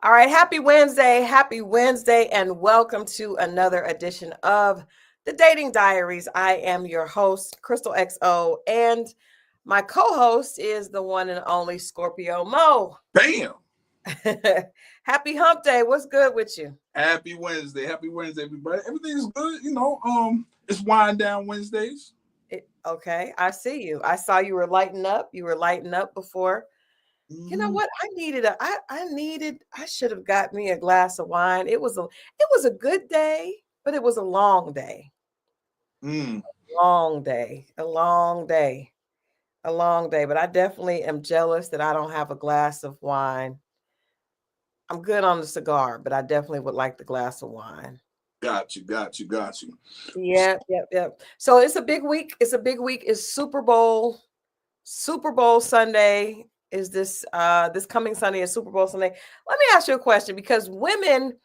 All right, happy Wednesday, and welcome to another edition of the Dating Diaries. I am your host, Christal XO, and my co-host is the one and only Scorpio Moe. Bam! Happy Hump Day. What's good with you? Happy Wednesday. Happy Wednesday, everybody. Everything's good. It's wind down Wednesdays. Okay, I see you. I saw you were lighting up. You were lighting up before. You know Mm, what? I should have got me a glass of wine. It was a good day, but it was a long day. mm. Long day. A long day. A long day. But I definitely am jealous that I don't have a glass of wine. I'm good on the cigar, but I definitely would like the glass of wine. Got you. Yep. So it's a big week. It's a big week. It's Super Bowl. Super Bowl Sunday is this coming Sunday is Super Bowl Sunday. Let me ask you a question because women,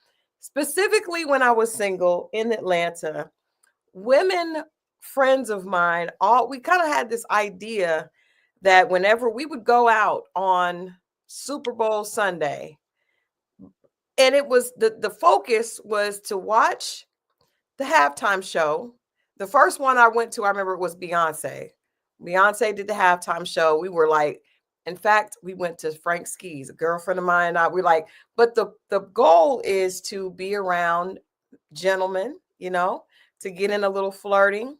specifically when I was single in Atlanta, women friends of mine, all we kind of had this idea that whenever we would go out on Super Bowl Sunday, and it was the focus was to watch the halftime show. The first one I went to, I remember it was Beyonce. Beyonce did the halftime show. We were like, in fact, we went to Frank Ski's, a girlfriend of mine and I. We're like, but the goal is to be around gentlemen, to get in a little flirting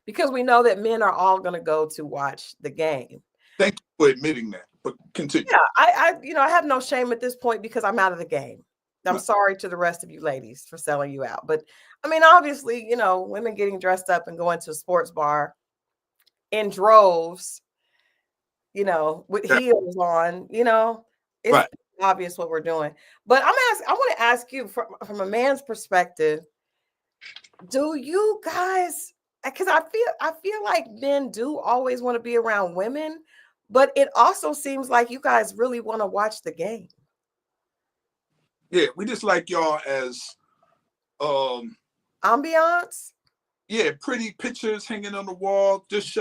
because we know that men are all going to go to watch the game. Thank you for admitting that. But continue. Yeah, I have no shame at this point because I'm out of the game. I'm sorry to the rest of you ladies for selling you out. But I mean, obviously, women getting dressed up and going to a sports bar in droves, with Yeah, heels on, it's right. obvious what we're doing. But I want to ask you from a man's perspective, do you guys, because I feel like men do always want to be around women, but it also seems like you guys really want to watch the game. Yeah, we just like y'all as um Ambiance? pretty pictures hanging on the wall. Just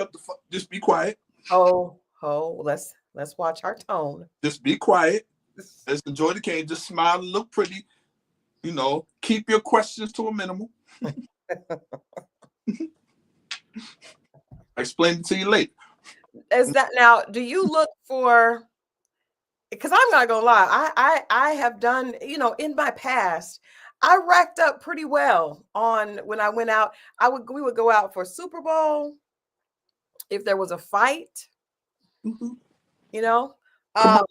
just be quiet. Oh, let's watch our tone. Just be quiet. Let's enjoy the game. Just smile and look pretty. Keep your questions to a minimum. I explain it to you later. Is that now? Do you look for? Because I'm not gonna lie, I have done, in my past, I racked up pretty well on when I went out. We would go out for Super Bowl if there was a fight, Mhm. you know. Come Um,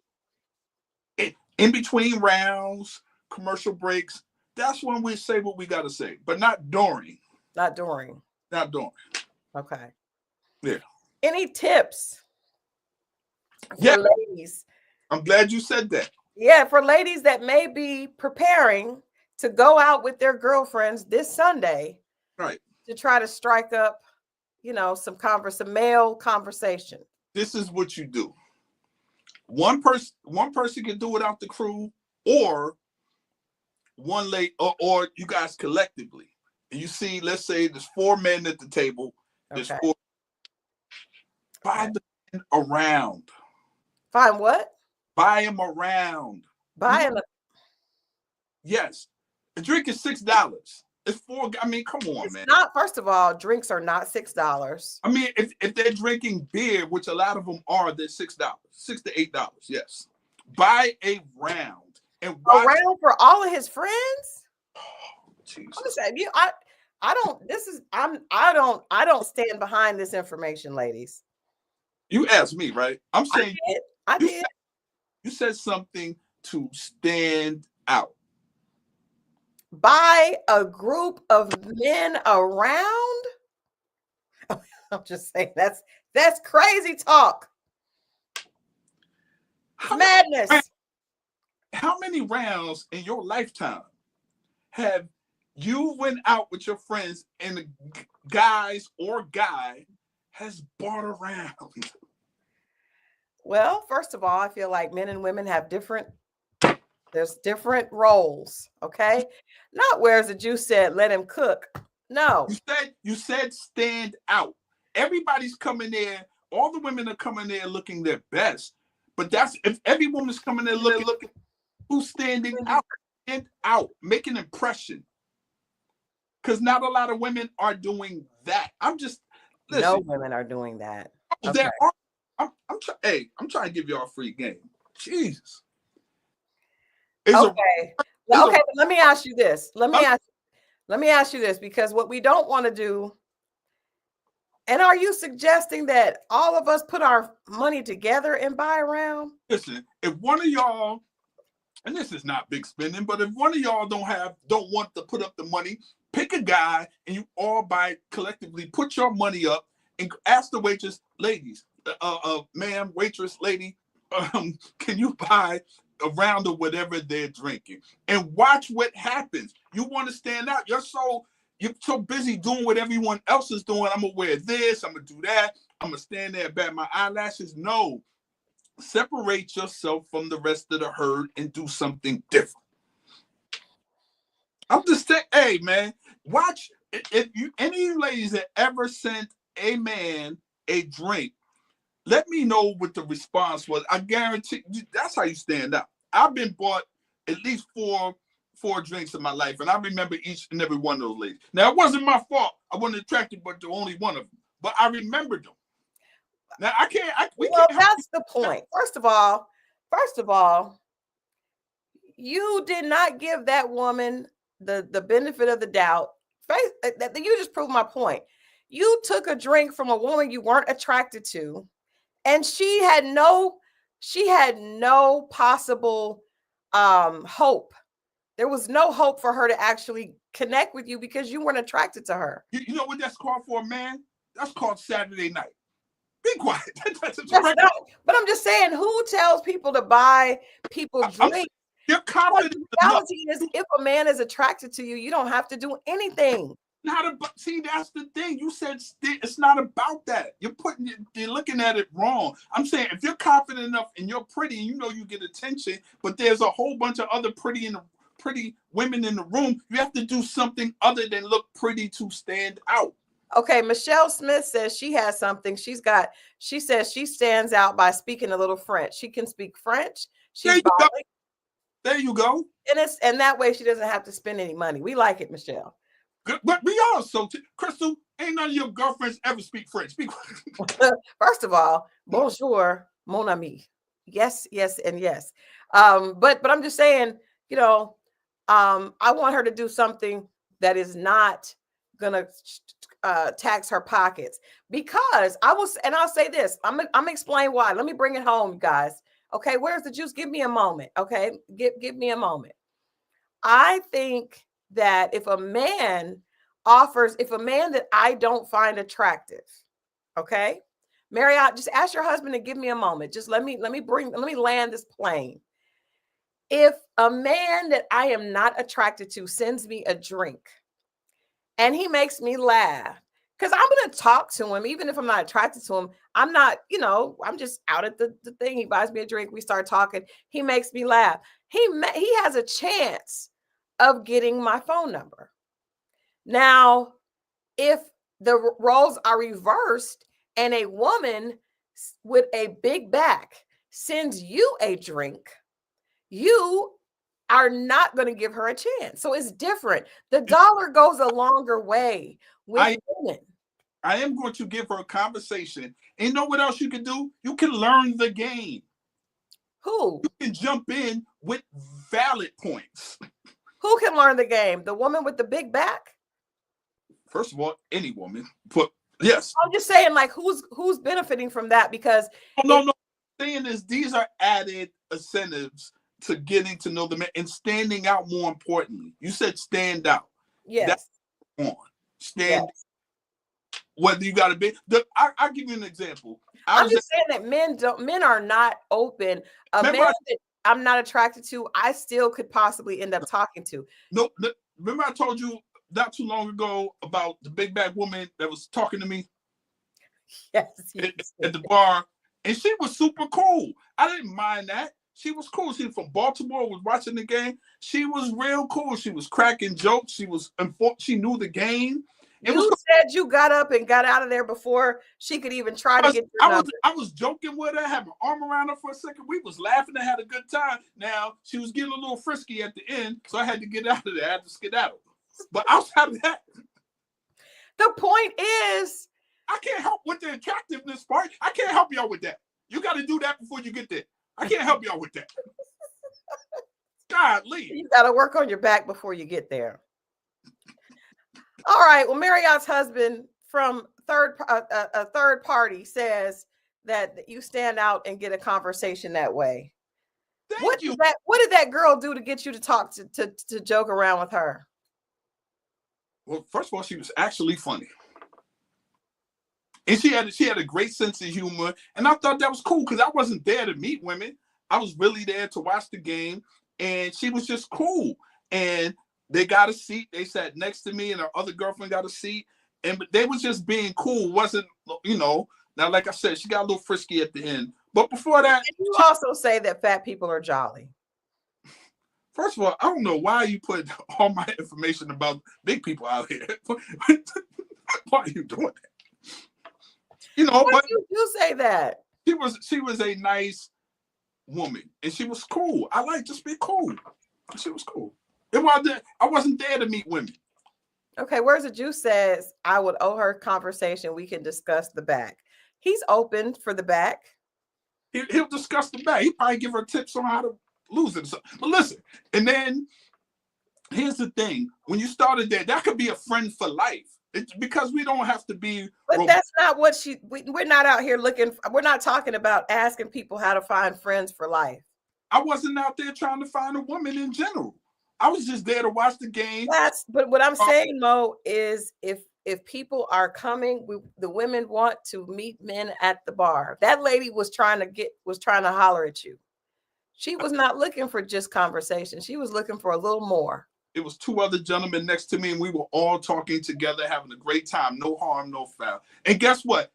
on. In between rounds, commercial breaks, that's when we say what we got to say, but not during. not during. Not during. Okay. Yeah. Any tips Yeah. for ladies? I'm glad you said that. Yeah, for ladies that may be preparing to go out with their girlfriends this Sunday Right. to try to strike up, some male conversation. This is what you do. One person can do it out the crew, or one late, or you guys collectively. And you see, let's say there's 4 men at the table. There's Okay. four. Buy the men around. Fine. What? Buy them around. Buying a Yes. A drink is $6. It's four. I mean, come on, It's man. not, first of all, drinks are not $6. I mean, if they're drinking beer, which a lot of them are, they're $6, $6 to $8. Yes. Buy a round and watch. Around for all of his friends? Oh, Jesus. I'm just saying, I don't this is I don't stand behind this information, ladies. You asked me, right? I'm I saying did. I you did. you said something to stand out. Buy a group of men around. I'm just saying that's crazy talk. It's How many, madness. how many rounds in your lifetime have you went out with your friends and the guys or guy has bought around? Well, first of all, I feel like men and women have there's different roles, okay? Not where's the juice said, let him cook. No. You said stand out. Everybody's coming there. All the women are coming there looking their best. But that's if every woman's coming there looking, who's standing out and out, make an impression. Because not a lot of women are doing that. I'm just No listen. women are doing that. There are. I'm trying to give y'all a free game. Jesus. Okay. Well, okay, but let me ask you this. Let me ask you this, because what we don't want to do. And are you suggesting that all of us put our money together and buy a round? Listen, if one of y'all, and this is not big spending, but if one of y'all don't want to put up the money, pick a guy and you all buy collectively, put your money up and ask the waitress, ladies, ma'am, waitress, lady, can you buy a round of whatever they're drinking? And watch what happens. You want to stand out. You're so busy doing what everyone else is doing. I'm gonna wear this, I'm gonna do that, I'm gonna stand there and bat my eyelashes. No. Separate yourself from the rest of the herd and do something different. I'm just saying, hey man, watch if you any of you ladies that ever sent a man a drink, let me know what the response was. I guarantee you, that's how you stand out. I've been bought at least four drinks in my life, and I remember each and every one of those ladies. Now it wasn't my fault. I wasn't attracted but to only one of them, but I remembered them. Now That's the point. First of all, you did not give that woman the benefit of the doubt. You just proved my point. You took a drink from a woman you weren't attracted to, and she had no possible hope. There was no hope for her to actually connect with you because you weren't attracted to her. You know what that's called for a man? That's called Saturday night. Be quiet. That's not, but I'm just saying, who tells people to buy people drinks? You're confident. The reality is, if a man is attracted to you, you don't have to do anything. See, that's the thing. You said it's not about that. You're looking at it wrong. I'm saying if you're confident enough and you're pretty, and you know you get attention, but there's a whole bunch of other pretty women in the room, you have to do something other than look pretty to stand out. Okay, Michelle Smith says she has something. She says she stands out by speaking a little French. She can speak French. There you go. And that way she doesn't have to spend any money. We like it, Michelle. Good, but we also, Crystal, ain't none of your girlfriends ever speak French. First of all, bonjour, mon ami. Yes, and yes. But I'm just saying, I want her to do something that is not gonna tax her pockets, because I'll say this. I'm gonna explain why. Let me bring it home, guys. Okay, where's the juice? Give me a moment. Okay, give me a moment. I think that if a man that I don't find attractive, okay, Marriott, just ask your husband to give me a moment. Just let me land this plane. If a man that I am not attracted to sends me a drink and he makes me laugh, because I'm going to talk to him, even if I'm not attracted to him. I'm not, I'm just out at the thing. He buys me a drink. We start talking. He makes me laugh. He has a chance of getting my phone number. Now, if the roles are reversed and a woman with a big back sends you a drink, you are not going to give her a chance. So it's different. The dollar goes a longer way with women. I am going to give her a conversation. And you know what else you can do? You can learn the game. Who? You can jump in with valid points. Who can learn the game? The woman with the big back? First of all, any woman. But yes. I'm just saying, like, who's benefiting from that? Because no. What I'm saying is these are added incentives to getting to know the man and standing out. More importantly, you said stand out. Yes. That's on. Stand. Yes. Whether you got to be, I'll give you an example. I'm just saying that men are not open. A man that I'm not attracted to, I still could possibly end up talking to. No, remember I told you not too long ago about the big bag woman that was talking to me? Yes. At the bar, and she was super cool. I didn't mind that. She was cool. She was from Baltimore, was watching the game. She was real cool. She was cracking jokes. She knew the game. It was. You said you got up and got out of there before she could even try to get your number. I was joking with her, had my arm around her for a second. We was laughing and had a good time. Now she was getting a little frisky at the end, so I had to get out of there. I had to skedaddle. But outside of that, the point is, I can't help with the attractiveness part. I can't help y'all with that. You got to do that before you get there. I can't help y'all with that. Godly. You got to work on your back before you get there. All right. Well, Marriott's husband from a third party says that you stand out and get a conversation that way. Thank you. What did that girl do to get you to talk to joke around with her? Well, first of all, she was actually funny. And she had a great sense of humor. And I thought that was cool because I wasn't there to meet women. I was really there to watch the game. And she was just cool. And they got a seat. They sat next to me and her other girlfriend got a seat. And they was just being cool. Wasn't, now, like I said, she got a little frisky at the end. But before that. And you also say that fat people are jolly. First of all, I don't know why you put all my information about big people out here. Why are you doing that? But you do say that. She was a nice woman and she was cool. I like just be cool. She was cool. I wasn't there to meet women. Okay, where's the juice says I would owe her conversation. We can discuss the back. He's open for the back. He'll discuss the back. He'll probably give her tips on how to lose it. But listen, and then here's the thing. When you started that could be a friend for life. It's because we don't have to be. But that's not what we're not out here looking. We're not talking about asking people how to find friends for life. I wasn't out there trying to find a woman in general. I was just there to watch the game. But what I'm saying, Mo, is if people are coming, the women want to meet men at the bar. That lady was trying to holler at you. She was not looking for just conversation. She was looking for a little more. It was two other gentlemen next to me, and we were all talking together, having a great time. No harm, no foul. And guess what?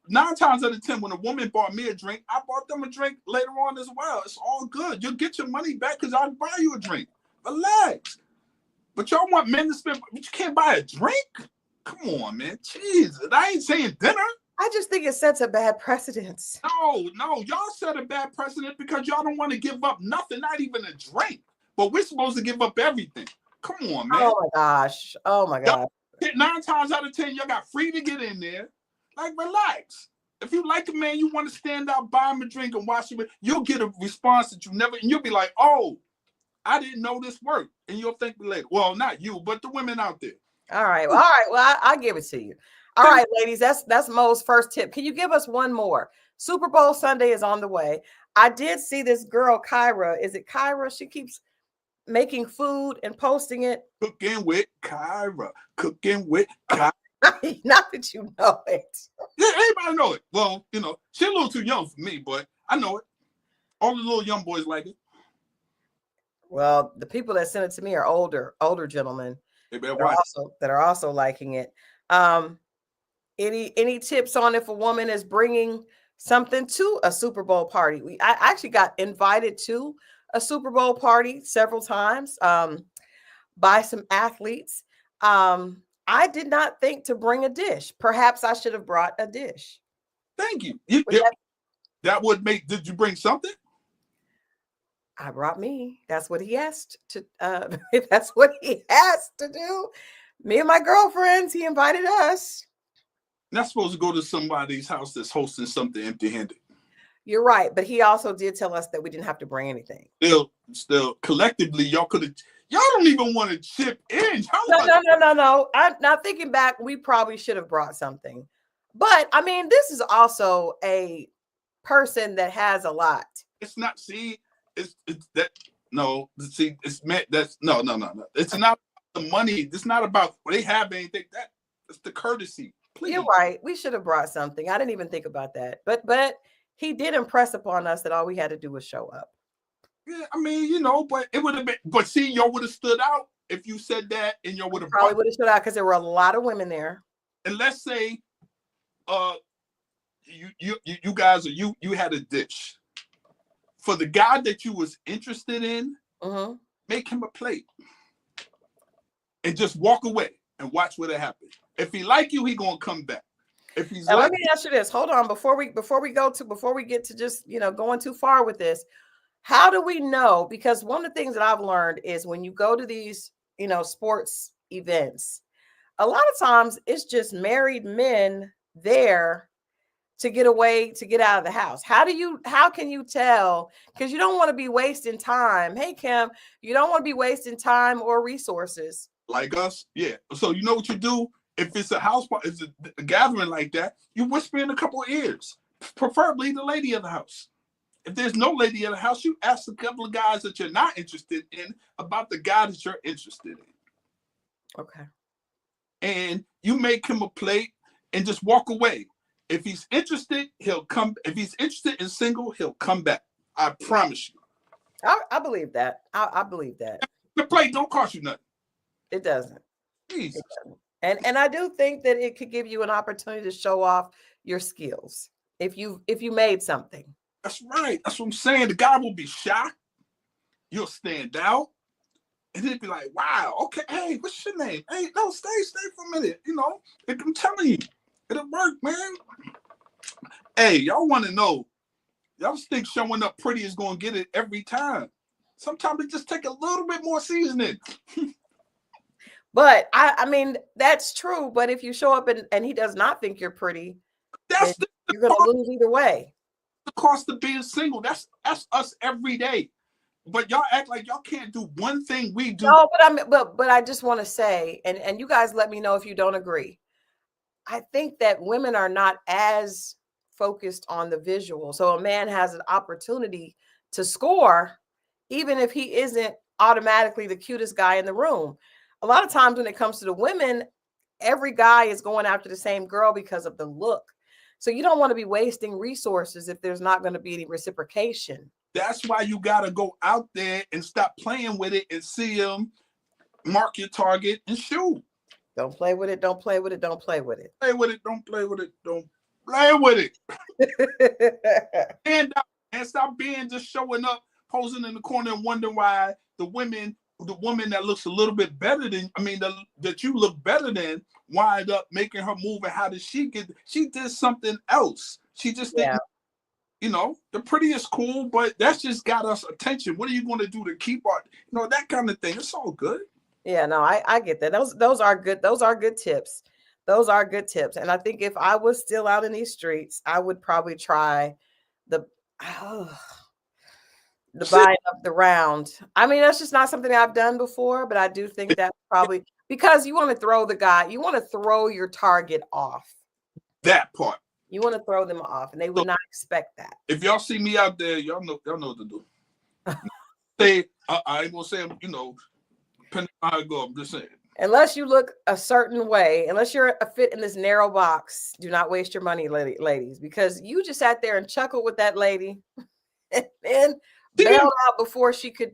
9 times out of 10, when a woman bought me a drink, I bought them a drink later on as well. It's all good. You'll get your money back because I'll buy you a drink. Relax. But y'all want men to spend, but you can't buy a drink? Come on, man. Jesus, I ain't saying dinner. I just think it sets a bad precedence. No, y'all set a bad precedent because y'all don't want to give up nothing, not even a drink. But we're supposed to give up everything. Come on, man. Oh my gosh. 9 times out of 10, y'all got free to get in there. Like, relax. If you like a man, you want to stand out, buy him a drink and watch him, you'll get a response that you never, and you'll be like, oh, I didn't know this worked. And you'll thank me later. Well, not you, but the women out there. All right. Well, I'll give it to you. All right, ladies, that's Mo's first tip. Can you give us one more? Super Bowl Sunday is on the way. I did see this girl, Kyra. Is it Kyra? She keeps making food and posting it. Cooking with Kyra. Cooking with Kyra. Not that you know it. Yeah, everybody know it. Well, she's a little too young for me, but I know it. All the little young boys like it. Well, the people that sent it to me are older gentlemen that are also liking it. Any tips on if a woman is bringing something to a Super Bowl party? I actually got invited to a Super Bowl party several times by some athletes. I did not think to bring a dish. Perhaps I should have brought a dish. Thank you. That would make. Did you bring something? I brought me. That's what he asked to. That's what he asked to do. Me and my girlfriends. He invited us. Not supposed to go to somebody's house that's hosting something empty-handed. You're right, but he also did tell us that we didn't have to bring anything. Still, collectively, y'all could have. Y'all don't even want to chip in. No. I'm not thinking back. We probably should have brought something, but I mean, this is also a person that has a lot. It's not. See, it's that. No, see, it's meant. That's no. It's not the money. It's not about they have anything. It's the courtesy. Please. You're right. We should have brought something. I didn't even think about that. But he did impress upon us that all we had to do was show up. Yeah, I mean, but it would have been. But see, y'all would have stood out if you said that, and y'all would have probably would have stood out because there were a lot of women there. And let's say, you guys you had a dish for the guy that you was interested in. Make him a plate and just walk away and watch what happens. If he like you, he gonna come back. If he's Now, like, let me ask you this. Hold on, before we get to just going too far with this. How do we know? Because one of the things that I've learned is when you go to these, sports events, a lot of times it's just married men there to get away, to get out of the house. How can you tell? Because you don't want to be wasting time. Hey, Kim, you don't want to be wasting time or resources. like us, yeah. So you know what you do? If it's a house party, if it's a gathering like that, you whisper in a couple of ears, preferably the lady of the house. If there's no lady in the house, you ask a couple of guys that you're not interested in about the guy that you're interested in. Okay. And you make him a plate and just walk away. If he's interested, he'll come. If he's interested in single, he'll come back. I promise you. I believe that. I believe that. The plate don't cost you nothing. It doesn't. Jesus. It doesn't. And I do think that it could give you an opportunity to show off your skills if you made something. That's right. That's what I'm saying. The guy will be shocked. You'll stand out. And he'll be like, wow, okay, hey, what's your name? Hey, no, stay for a minute. I'm telling you, it'll work, man. Hey, y'all want to know, y'all think showing up pretty is going to get it every time. Sometimes it just take a little bit more seasoning. But I mean, that's true. But if you show up and he does not think you're pretty, you're going to lose either way. The cost of being single. That's us every day. But y'all act like y'all can't do one thing we do. No, but I just want to say, and you guys let me know if you don't agree. I think that women are not as focused on the visual. So a man has an opportunity to score, even if he isn't automatically the cutest guy in the room. A lot of times when it comes to the women, every guy is going after the same girl because of the look. So you don't want to be wasting resources if there's not going to be any reciprocation. That's why you got to go out there and stop playing with it and see them, mark your target and shoot. Don't play with it. Don't play with it. Don't play with it. Play with it. Don't play with it. Don't play with it. And stop being just showing up, posing in the corner and wondering why the woman that looks a little bit better than, that you look better than, wind up making her move. And how did she did something else. She just didn't. The pretty is cool, but that's just got us attention. What are you going to do to keep our, that kind of thing? It's all good. Yeah, no, I get that. Those are good. Those are good tips. Those are good tips. And I think if I was still out in these streets, I would probably try the buying up the round. I mean, that's just not something I've done before, but I do think that probably because you want to throw you want to throw your target off. That part. You want to throw them off, and they would not expect that. If y'all see me out there, y'all know what to do. Say, I ain't gonna say, depending on how I go, I'm just saying. Unless you look a certain way, unless you're a fit in this narrow box, do not waste your money, ladies, because you just sat there and chuckled with that lady and then bailed out before she could.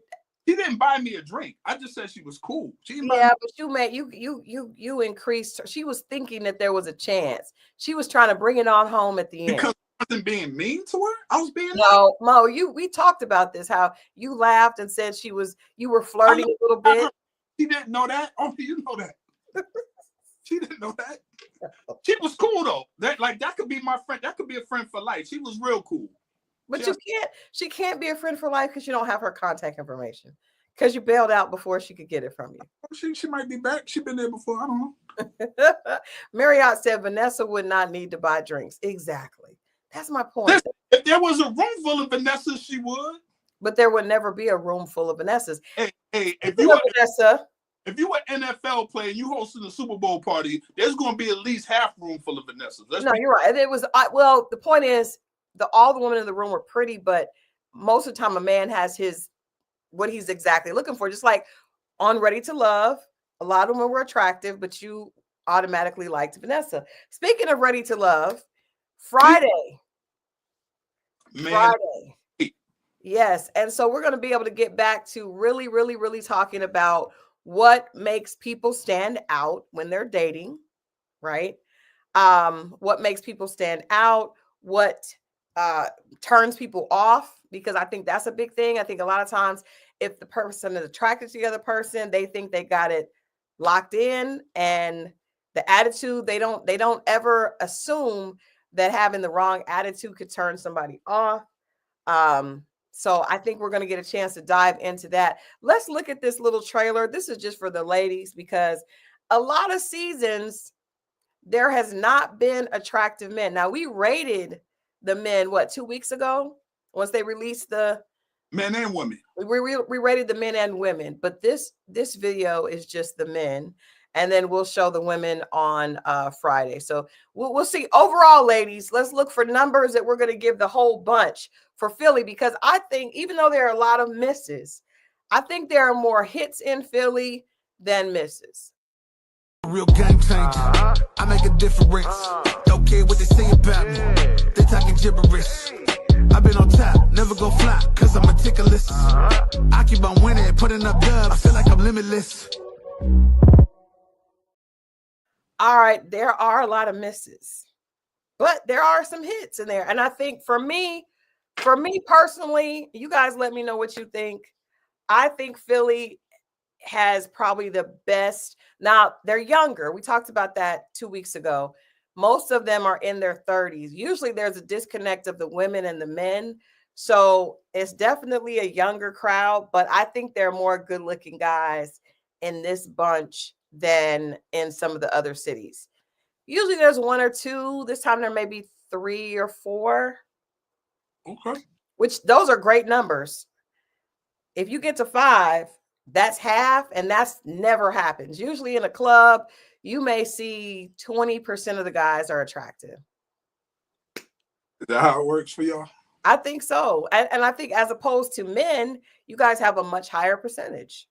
She didn't buy me a drink. I just said she was cool. But you increased her. She was thinking that there was a chance. She was trying to bring it on home at the end. Because I wasn't being mean to her. I was being no, Mo. We talked about this. How you laughed and said you were flirting a little bit. She didn't know that. Oh, you know that. She didn't know that. She was cool though. That could be my friend. That could be a friend for life. She was real cool. But she can't be a friend for life because you don't have her contact information. Because you bailed out before she could get it from you. She might be back. She's been there before. I don't know. Marriott said Vanessa would not need to buy drinks. Exactly. That's my point. Listen, if there was a room full of Vanessas, she would. But there would never be a room full of Vanessas. Hey, if you were Vanessa, if you were an NFL player and you hosted a Super Bowl party, there's going to be at least half room full of Vanessas. You're right. It was the point is all the women in the room were pretty, but most of the time a man has what he's exactly looking for. Just like on Ready to Love, a lot of women were attractive, but you automatically liked Vanessa. Speaking of Ready to Love, Friday. Yes. And so we're going to be able to get back to really, really, really talking about what makes people stand out when they're dating, right? What makes people stand out, what turns people off, because I think that's a big thing. I think a lot of times if the person is attracted to the other person, they think they got it locked in, and The attitude, they don't ever assume that having the wrong attitude could turn somebody off. So I think we're going to get a chance to dive into that. Let's look at this little trailer. This is just for the ladies because a lot of seasons there has not been attractive men. Now we rated the men 2 weeks ago once they released the men and women. We rated the men and women, but this video is just the men, and then we'll show the women on Friday. So we'll see. Overall, ladies, let's look for numbers that we're going to give the whole bunch for Philly, because I think even though there are a lot of misses, I think there are more hits in Philly than misses. Real game changer. I make a difference. Don't care what they say about me. They talking gibberish. I've been on top, never go fly, cause I'm meticulous. I keep on winning, putting up dubs. I feel like I'm limitless. All right, there are a lot of misses, but there are some hits in there. And I think for me personally, you guys let me know what you think. I think Philly has probably the best. Now, they're younger. We talked about that 2 weeks ago. Most of them are in their 30s. Usually there's a disconnect of the women and the men. So it's definitely a younger crowd, but I think there are more good-looking guys in this bunch than in some of the other cities. Usually there's 1 or 2. This time there may be 3 or 4. Okay. Which those are great numbers. If you get to 5, that's half, and that's never happens. Usually in a club, you may see 20% of the guys are attractive. Is that how it works for y'all? I think so. And I think as opposed to men, you guys have a much higher percentage.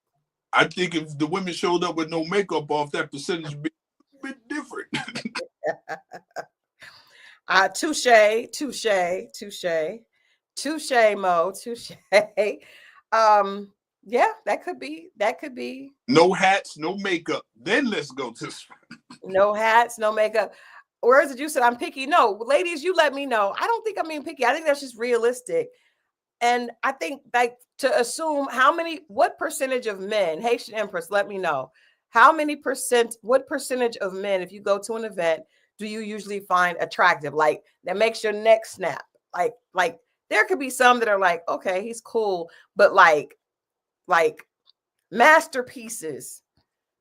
I think if the women showed up with no makeup off, that percentage would be a bit different. Touche, Mo, touche. Yeah, that could be. No hats, no makeup. Then let's go to no hats, no makeup. Where is it? You said I'm picky. No, ladies, you let me know. I don't think I'm being picky. I think that's just realistic. And I think like to assume what percentage of men, Haitian Empress, let me know. What percentage of men, if you go to an event, do you usually find attractive? Like that makes your neck snap. Like there could be some that are like, okay, he's cool, but like masterpieces.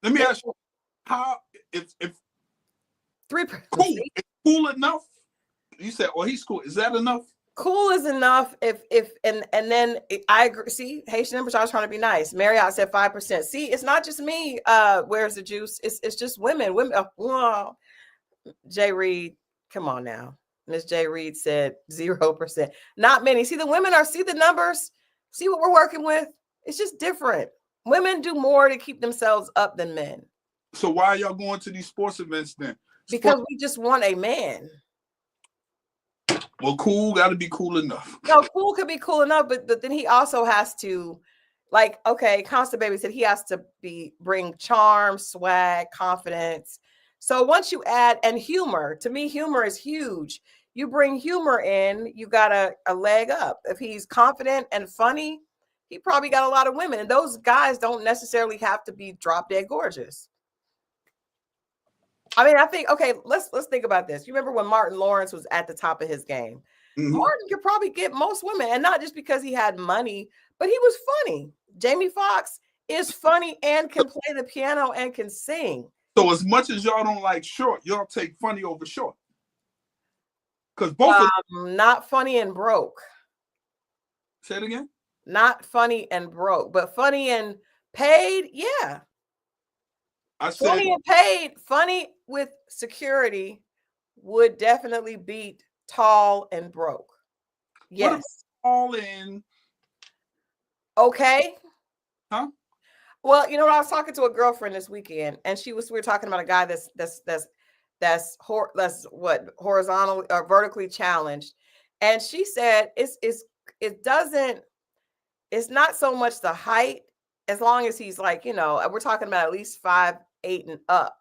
Let me ask you, how if 3%. cool, it's cool enough? You said, oh, he's cool. Is that enough? Cool is enough. And then I agree. See, Haitian Empress, I was trying to be nice. Marriott said 5%. See, it's not just me. Where's the juice? It's just women. Whoa. Jay Reed, come on now. Miss Jay Reed said 0%. Not many. See, the women see the numbers. See what we're working with. It's just different. Women do more to keep themselves up than men. So why are y'all going to these sports events then? Because we just want a man. Well, cool got to be cool enough. No, cool could be cool enough, but then he also has to, like, okay, Constant Baby said he has to bring charm, swag, confidence. So once you add, and humor, to me, humor is huge. You bring humor in, you got a leg up. If he's confident and funny, he probably got a lot of women. And those guys don't necessarily have to be drop dead gorgeous. I mean, I think, okay, let's think about this. You remember when Martin Lawrence was at the top of his game? Mm-hmm. Martin could probably get most women, and not just because he had money, but he was funny. Jamie Foxx is funny and can play the piano and can sing. So as much as y'all don't like short, y'all take funny over short. Because both not funny and broke. Say it again? Not funny and broke, but funny and paid, yeah. I said funny and paid, funny with security would definitely beat tall and broke. Yes. Tall and okay. Huh? Well, you know what? I was talking to a girlfriend this weekend, and we were talking about a guy that's horizontal or vertically challenged, and she said it's not so much the height, as long as he's like, we're talking about at least 5'8" and up,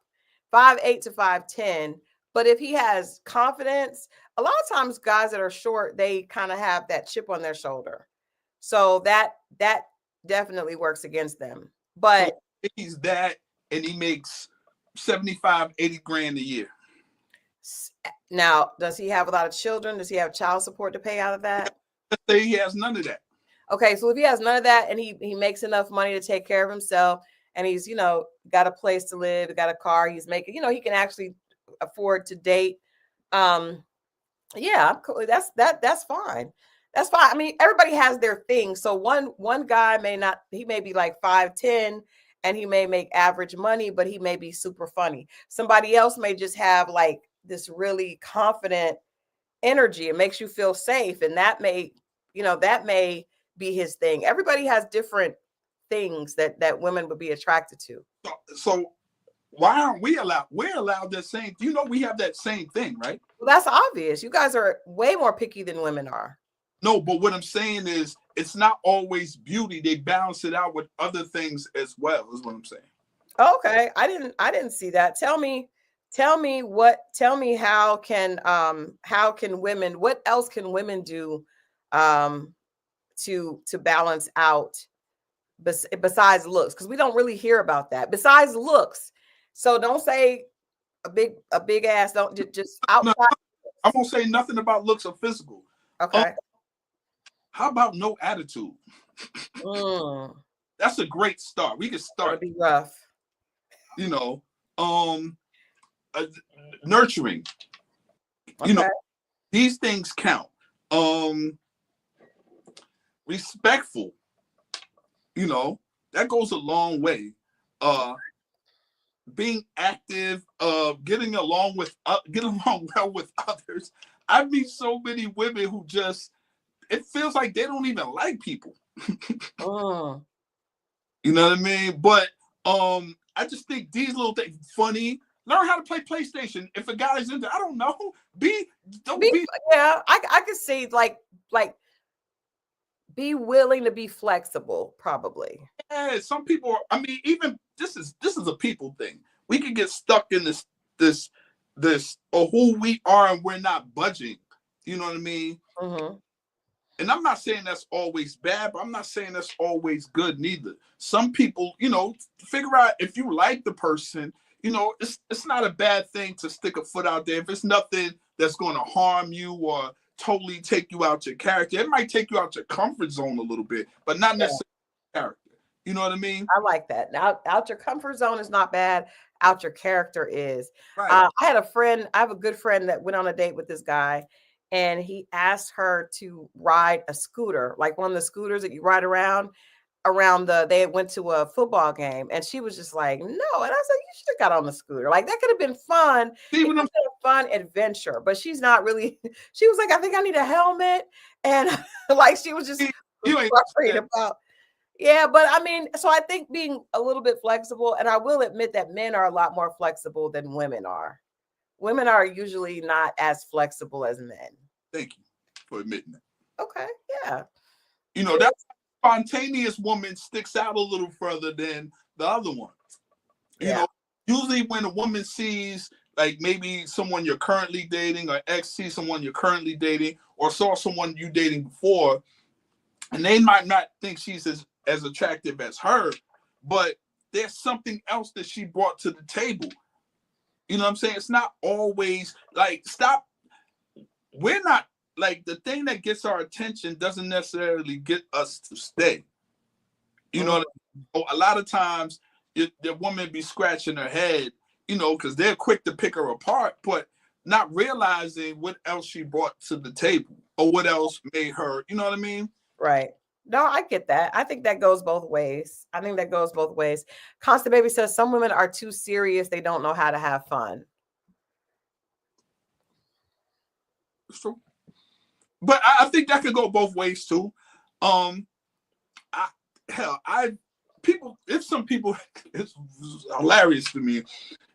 5'8" to 5'10". But if he has confidence, a lot of times guys that are short, they kind of have that chip on their shoulder, so that definitely works against them. But so he's that, and he makes 75, 80 grand a year. Now, does he have a lot of children? Does he have child support to pay out of that? Let's say he has none of that. Okay, so if he has none of that and he makes enough money to take care of himself, and he's, got a place to live, got a car, he's making, he can actually afford to date. Yeah, I'm cool. That's fine. That's fine. I mean, everybody has their thing. So one guy he may be like 5'10" and he may make average money, but he may be super funny. Somebody else may just have like this really confident energy. It makes you feel safe. And that may be his thing. Everybody has different things that women would be attracted to. So why aren't we allowed? We're allowed that same. We have that same thing, right? Well, that's obvious. You guys are way more picky than women are. No, but what I'm saying is it's not always beauty. They balance it out with other things as well, is what I'm saying. Okay. I didn't see that. Tell me how can women, what else can women do to balance out besides looks? Because we don't really hear about that besides looks. So don't say a big ass. Don't just outside. No, I won't say nothing about looks or physical. Okay. How about no attitude? That's a great start. We can start. That'd be rough. Nurturing. Okay. These things count. Respectful. That goes a long way. Being active, getting along well with others. I meet so many women who it feels like they don't even like people. You know what I mean? But I just think these little things funny. Learn how to play PlayStation. If a guy's into, I don't know, don't be. Yeah, I could see like be willing to be flexible, probably. Yeah, some people. I mean, even this is a people thing. We can get stuck in this or who we are and we're not budging. You know what I mean? Mm-hmm. And I'm not saying that's always bad, but I'm not saying that's always good neither. Some people, figure out if you like the person, it's not a bad thing to stick a foot out there. If it's nothing that's going to harm you or totally take you out your character, it might take you out your comfort zone a little bit, but not necessarily character. You know what I mean? I like that. Now, out your comfort zone is not bad. Out your character is. Right. I have a good friend that went on a date with this guy, and he asked her to ride a scooter, like one of the scooters that you ride around they went to a football game, and she was just like, no. And I was like, you should have got on the scooter. Like that could have been fun. It could have been a fun adventure, but she's not really, she was like, I think I need a helmet. And like, she was just worried about. Yeah, but I mean, so I think being a little bit flexible, and I will admit that men are a lot more flexible than women are. Women are usually not as flexible as men. Thank you for admitting that. Okay, yeah. That spontaneous woman sticks out a little further than the other ones. Usually when a woman sees like maybe someone you're currently dating or ex sees someone you're currently dating or saw someone you dating before, and they might not think she's as attractive as her, but there's something else that she brought to the table. You know what I'm saying? It's not always like, we're not like the thing that gets our attention doesn't necessarily get us to stay. You know, a lot of times the woman be scratching her head, because they're quick to pick her apart, but not realizing what else she brought to the table or what else made her, you know what I mean? Right. No, I get that. I think that goes both ways. Constant Baby says some women are too serious. They don't know how to have fun. It's true. But I think that could go both ways too. Some people, it's hilarious to me.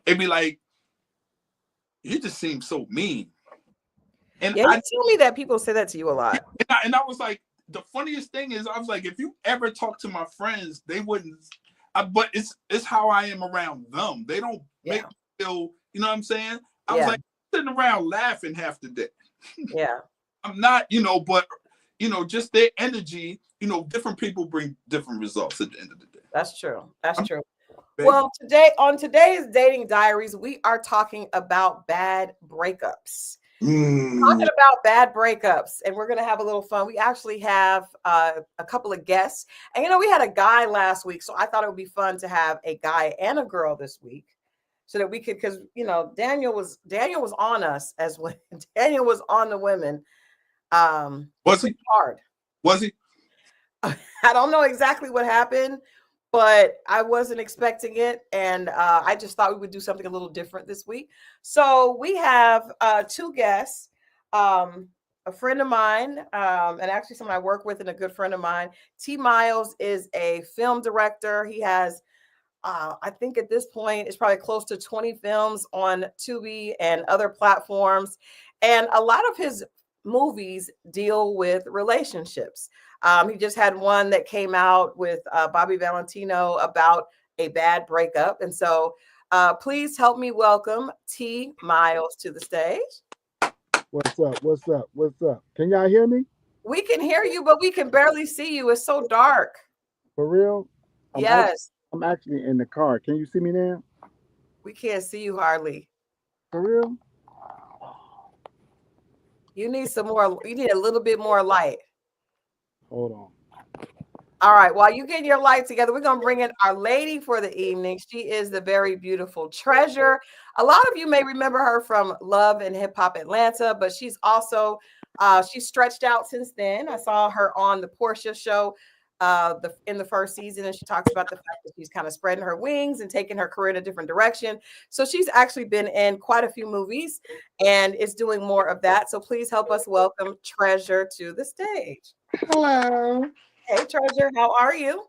It'd be like, you just seem so mean. And yeah, you tell me that people say that to you a lot. And I was like, the funniest thing is, I was like, if you ever talk to my friends, they wouldn't. But it's how I am around them. They don't make me feel, you know what I'm saying? I was like sitting around laughing half the day. Yeah. I'm not, but just their energy. Different people bring different results at the end of the day. That's true. Well, on today's Dating Diaries, we are talking about bad breakups. Talking about bad breakups, and we're going to have a little fun. We actually have a couple of guests. And, we had a guy last week, so I thought it would be fun to have a guy and a girl this week so that we could, because, Daniel was on us as well. Daniel was on the women. Was he? Hard. Was he? I don't know exactly what happened, but I wasn't expecting it. And I just thought we would do something a little different this week. So we have two guests, a friend of mine, and actually someone I work with and a good friend of mine. T. Miles is a film director. He has, I think at this point, it's probably close to 20 films on Tubi and other platforms. And a lot of his movies deal with relationships. He just had one that came out with Bobby Valentino about a bad breakup. And so please help me welcome T. Miles to the stage. What's up? What's up? What's up? Can y'all hear me? We can hear you, but we can barely see you. It's so dark. For real? Yes. I'm actually in the car. Can you see me now? We can't see you hardly. For real? You need a little bit more light. Hold on. All right. While you get your light together, we're going to bring in our lady for the evening. She is the very beautiful Treasure. A lot of you may remember her from Love and Hip Hop Atlanta, but she's also, she's stretched out since then. I saw her on the Portia show in the first season, and she talks about the fact that she's kind of spreading her wings and taking her career in a different direction. So she's actually been in quite a few movies and is doing more of that. So please help us welcome Treasure to the stage. Hello. Hey, Treasure, how are you?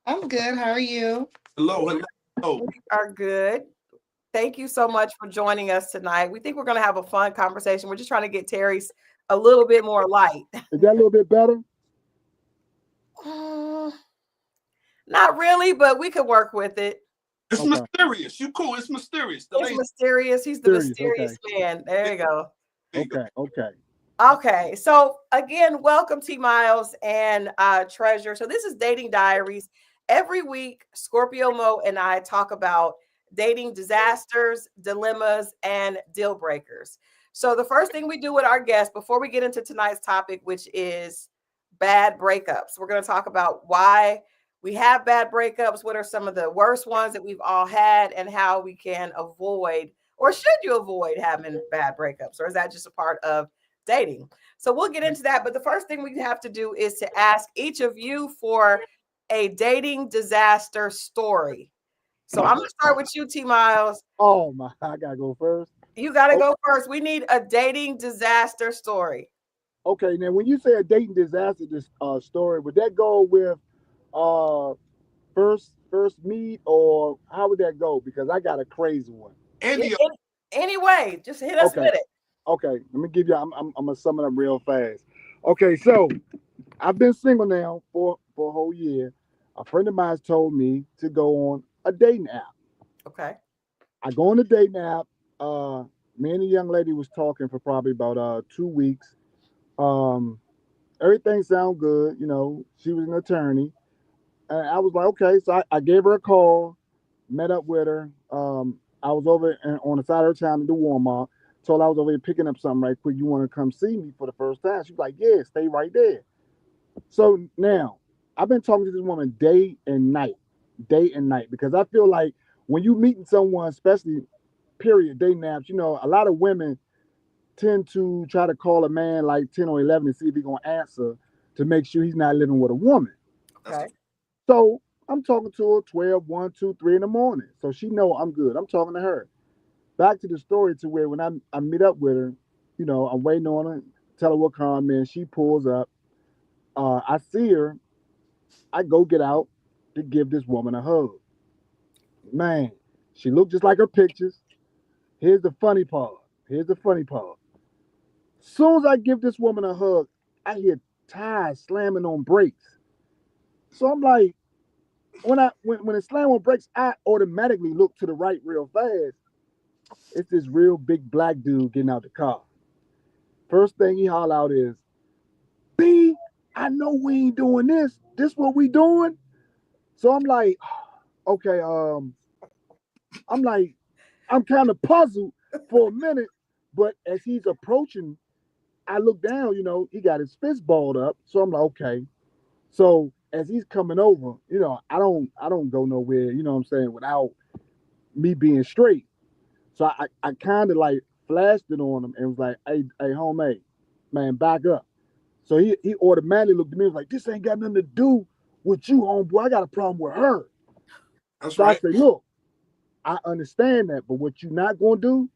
I'm good. How are you? Hello. We are good. Thank you so much for joining us tonight. We think we're going to have a fun conversation. We're just trying to get Terry's a little bit more light. Is that a little bit better? Not really, but we could work with it. It's mysterious. You cool. It's mysterious. It's mysterious. He's the mysterious man. There you go. Okay. So again, welcome T. Miles and Treasure. So this is Dating Diaries. Every week, Scorpio Moe and I talk about dating disasters, dilemmas, and deal breakers. So the first thing we do with our guests before we get into tonight's topic, which is bad breakups, we're going to talk about why we have bad breakups, what are some of the worst ones that we've all had, and how we can avoid, or should you avoid having bad breakups, or is that just a part of dating? So we'll get into that. But the first thing we have to do is to ask each of you for a dating disaster story. So I'm going to start with you, T. Miles. Oh my, I got to go first. You got to go first. We need a dating disaster story. Okay, now when you say a dating disaster story, would that go with first meet, or how would that go? Because I got a crazy one. Anyway, just hit us with it. Okay, let me give you. I'm gonna sum it up real fast. Okay, so I've been single now for a whole year. A friend of mine told me to go on a dating app. Okay. I go on the dating app. Me and the young lady was talking for probably about 2 weeks. Everything sounded good. She was an attorney. And I was like, okay. So I gave her a call, met up with her. I was over on the side of her town to do Walmart. Told her I was over here picking up something right quick. You want to come see me for the first time? She was like, yeah, stay right there. So now I've been talking to this woman day and night, because I feel like when you meeting someone, especially period dating apps, a lot of women tend to try to call a man like 10 or 11 and see if he's going to answer to make sure he's not living with a woman. Okay. So I'm talking to her 12, 1, 2, 3 in the morning. So she know I'm good. I'm talking to her. Back to the story to where when I meet up with her, I'm waiting on her, tell her what car I'm in. She pulls up. I see her. I go get out to give this woman a hug. Man, she looked just like her pictures. Here's the funny part. Soon as I give this woman a hug, I hear tires slamming on brakes. So I'm like, when it slam on brakes, I automatically look to the right real fast. It's this real big black dude getting out the car. First thing he holler out is, B, I know we ain't doing this. This what we doing? So I'm like, okay, I'm like, I'm kind of puzzled for a minute, but as he's approaching, I look down, he got his fist balled up. So I'm like, okay. So as he's coming over, I don't go nowhere, what I'm saying, without me being straight. So I kind of like flashed it on him and was like, hey, homie, man, back up. So he automatically looked at me and was like, this ain't got nothing to do with you, homeboy. I got a problem with her. That's So I right. say, look, I understand that, but what you not gonna do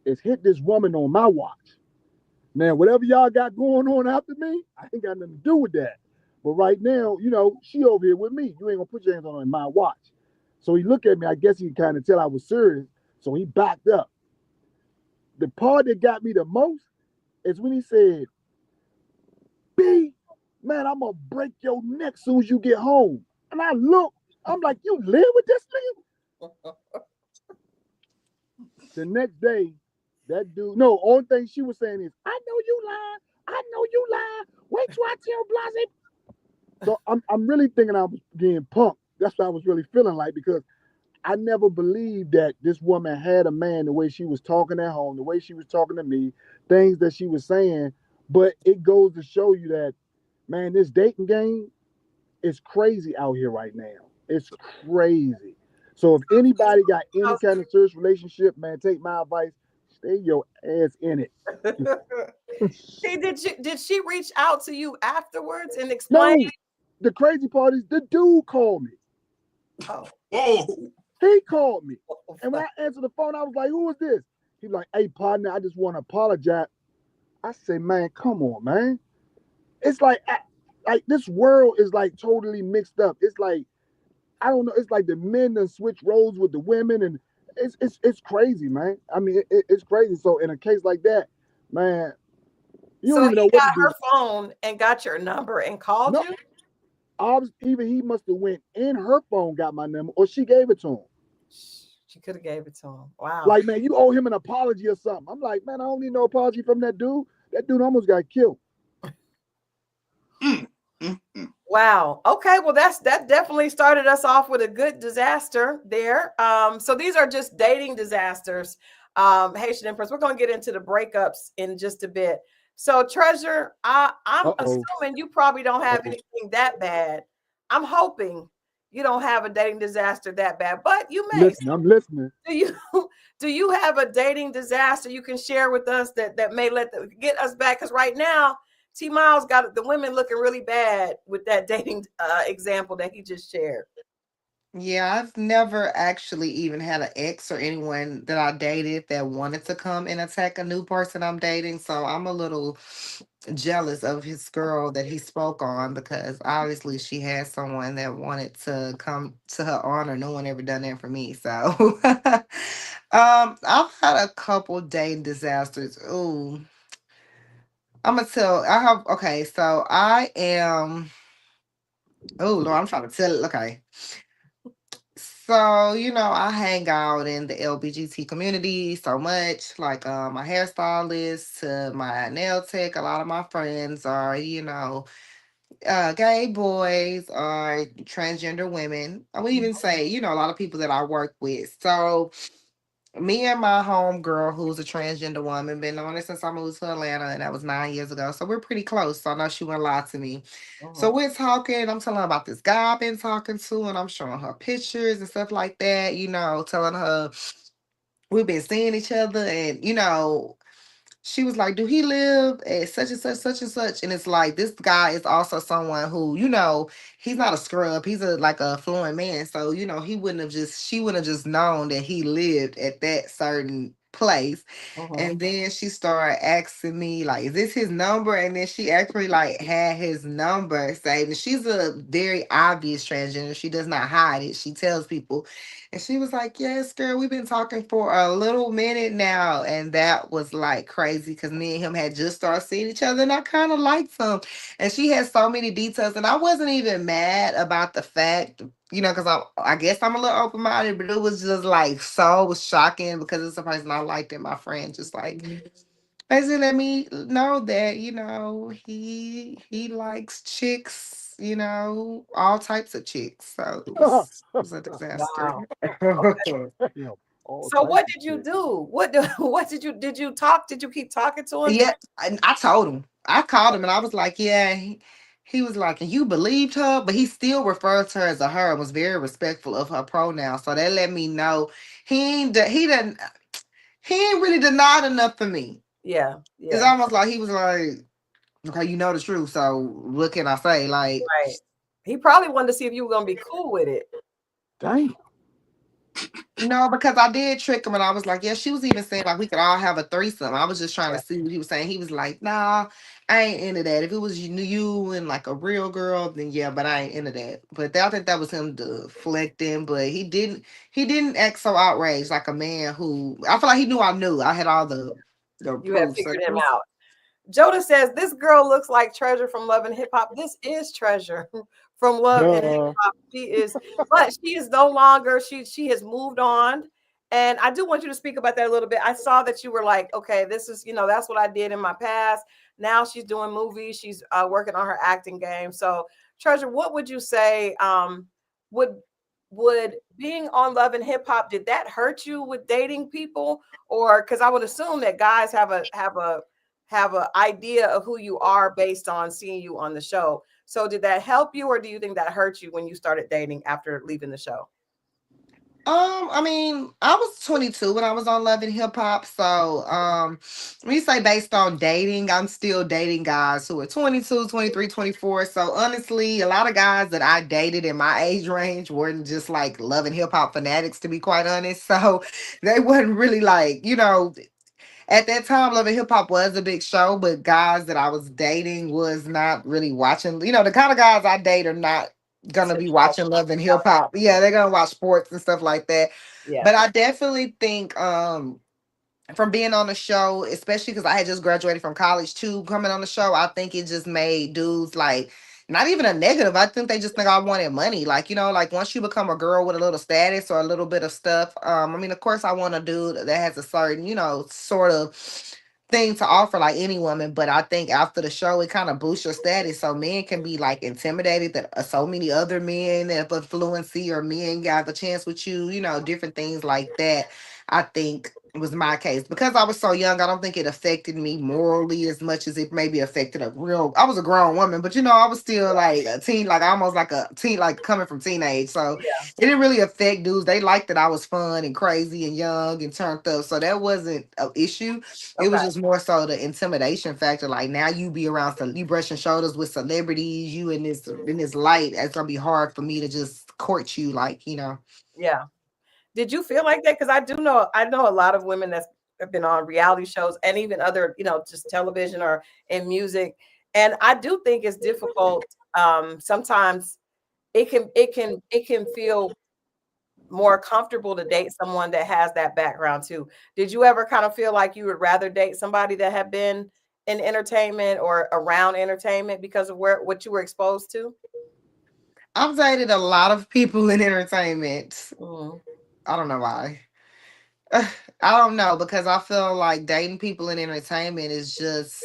is hit this woman on my watch. Now, whatever y'all got going on after me, I ain't got nothing to do with that. But right now, she over here with me. You ain't gonna put your hands on her in my watch. So he looked at me. I guess he kind of tell I was serious. So he backed up. The part that got me the most is when he said, B, man, I'm gonna break your neck soon as you get home. And I look, I'm like, you live with this nigga? The next day, that dude, no, only thing she was saying is, I know you lying. I know you lying. Wait till I tell Blase. So I'm really thinking I was getting punked. That's what I was really feeling like, because I never believed that this woman had a man the way she was talking at home, the way she was talking to me, things that she was saying. But it goes to show you that, man, this dating game is crazy out here right now. It's crazy. So if anybody got any kind of serious relationship, man, take my advice. Stay your ass in it. See, did she reach out to you afterwards and explain? No, the crazy part is the dude called me. Oh, Whoa. He called me. oh, And when I answered the phone, I was like, who is this? He's like, hey, partner, I just want to apologize. I say, man, come on, man. It's like this world is like totally mixed up. It's like, I don't know. It's like the men done switch roles with the women, and it's crazy, man. I mean, it's crazy. So in a case like that, man, you don't so even know he what to got do. her phone and got your number and called No, you? even he must have went in her phone, got my number, or she gave it to him. She could have gave it to him. Wow. Like, man, you owe him an apology or something. I'm like, man, I don't need no apology from that dude. That dude almost got killed. Mm, mm, mm. Wow. Okay. Well, that definitely started us off with a good disaster there. So these are just dating disasters. Haitian Empress. We're gonna get into the breakups in just a bit. So, Treasure, I'm Uh-oh. assuming you probably don't have Uh-oh. anything that bad. I'm hoping you don't have a dating disaster that bad, but you may. Listen, I'm listening. Do you do you have a dating disaster you can share with us that may get us back? Because right now, T Miles got the women looking really bad with that dating example that he just shared. Yeah, I've never actually even had an ex or anyone that I dated that wanted to come and attack a new person I'm dating. So I'm a little jealous of his girl that he spoke on, because obviously she had someone that wanted to come to her honor. No one ever done that for me. So I've had a couple dating disasters. Ooh. I have, okay, so I am, oh Lord, I'm trying to tell it. Okay. So, I hang out in the LBGT community so much. Like my hairstylist to my nail tech, a lot of my friends are, gay boys or transgender women. I would even say, a lot of people that I work with. So me and my home girl, who's a transgender woman, been on it since I moved to Atlanta, and that was 9 years ago. So we're pretty close. So I know she wouldn't lie to me. So Mhm, we're talking. I'm telling her about this guy I've been talking to, and I'm showing her pictures and stuff like that. Telling her we've been seeing each other, and she was like, "Do he live at such and such, such and such?" And it's like, this guy is also someone who, he's not a scrub. He's a like a fluent man. So, she wouldn't have just known that he lived at that certain place. mhm, And then she started asking me, like, is this his number? And then she actually like had his number saved. And she's a very obvious transgender. She does not hide it. She tells people. And she was like, yes, girl, we've been talking for a little minute now. And that was like crazy, because me and him had just started seeing each other, and I kind of liked him. And she had so many details. And I wasn't even mad about the fact, because I guess I'm a little open minded, but it was just like so shocking, because it's a person I liked, and my friend just like basically let me know that he likes chicks, all types of chicks. So it was a disaster. wow. Okay. Damn. All So types what of did you shit. do? What did you talk? Did you keep talking to him? Yeah, I told him. I called him and I was like, yeah. He was like, and you believed her, but he still referred to her as a her and was very respectful of her pronouns. So that let me know he ain't really denied enough for me. Yeah, It's yeah, almost like he was like, okay, you know the truth. So what can I say? Like, right. He probably wanted to see if you were gonna be cool with it. Dang. no, because I did trick him and I was like, yeah, she was even saying like we could all have a threesome. I was just trying Yeah. to see what he was saying. He was like, nah, I ain't into that. If it was you and like a real girl, then yeah, but I ain't into that. But I think that was him deflecting, but he didn't act so outraged like a man who I feel like he knew I knew. I had all the You had proof. So figured it him was out. Joda says this girl looks like Treasure from Love and Hip Hop. This is Treasure from Love and Hip Duh. Hop. She is, but she is no longer. She has moved on, and I do want you to speak about that a little bit. I saw that you were like, okay, this is that's what I did in my past. Now she's doing movies. She's working on her acting game. So Treasure, what would you say? Would would being on Love and Hip Hop, did that hurt you with dating people, or because I would assume that guys have an idea of who you are based on seeing you on the show. So did that help you or do you think that hurt you when you started dating after leaving the show? I mean, I was 22 when I was on Love and Hip Hop. So, when you say based on dating, I'm still dating guys who are 22, 23, 24. So, honestly, a lot of guys that I dated in my age range weren't just like Love and Hip Hop fanatics, to be quite honest. So, they wasn't really like, at that time, Love and Hip Hop was a big show, but guys that I was dating was not really watching. The kind of guys I date are not gonna be watching Love and Hip Hop. Yeah, they're gonna watch sports and stuff like that. Yeah. But I definitely think from being on the show, especially because I had just graduated from college too, coming on the show, I think it just made dudes like not even a negative. I think they just think I wanted money. Like, like once you become a girl with a little status or a little bit of stuff, I mean, of course I want a dude that has a certain, sort of thing to offer like any woman, but I think after the show it kind of boosts your status. So men can be like intimidated that so many other men have influency or men got the chance with you, different things like that. I think was my case because I was so young. I don't think it affected me morally as much as it maybe affected I was a grown woman, but I was still like a teen, like almost like a teen, like coming from teenage. So Yeah. it didn't really affect dudes. They liked that I was fun and crazy and young and turned up. So that wasn't an issue. It Okay. was just more so the intimidation factor. Like now you be around, you brushing shoulders with celebrities, you in this light. It's gonna be hard for me to just court you, like. Yeah. Did you feel like that? Because I know a lot of women that have been on reality shows and even other, just television or in music. And I do think it's difficult. Sometimes it can feel more comfortable to date someone that has that background too. Did you ever kind of feel like you would rather date somebody that had been in entertainment or around entertainment because of what you were exposed to? I've dated a lot of people in entertainment. Mhm. I don't know why. I don't know because I feel like dating people in entertainment is just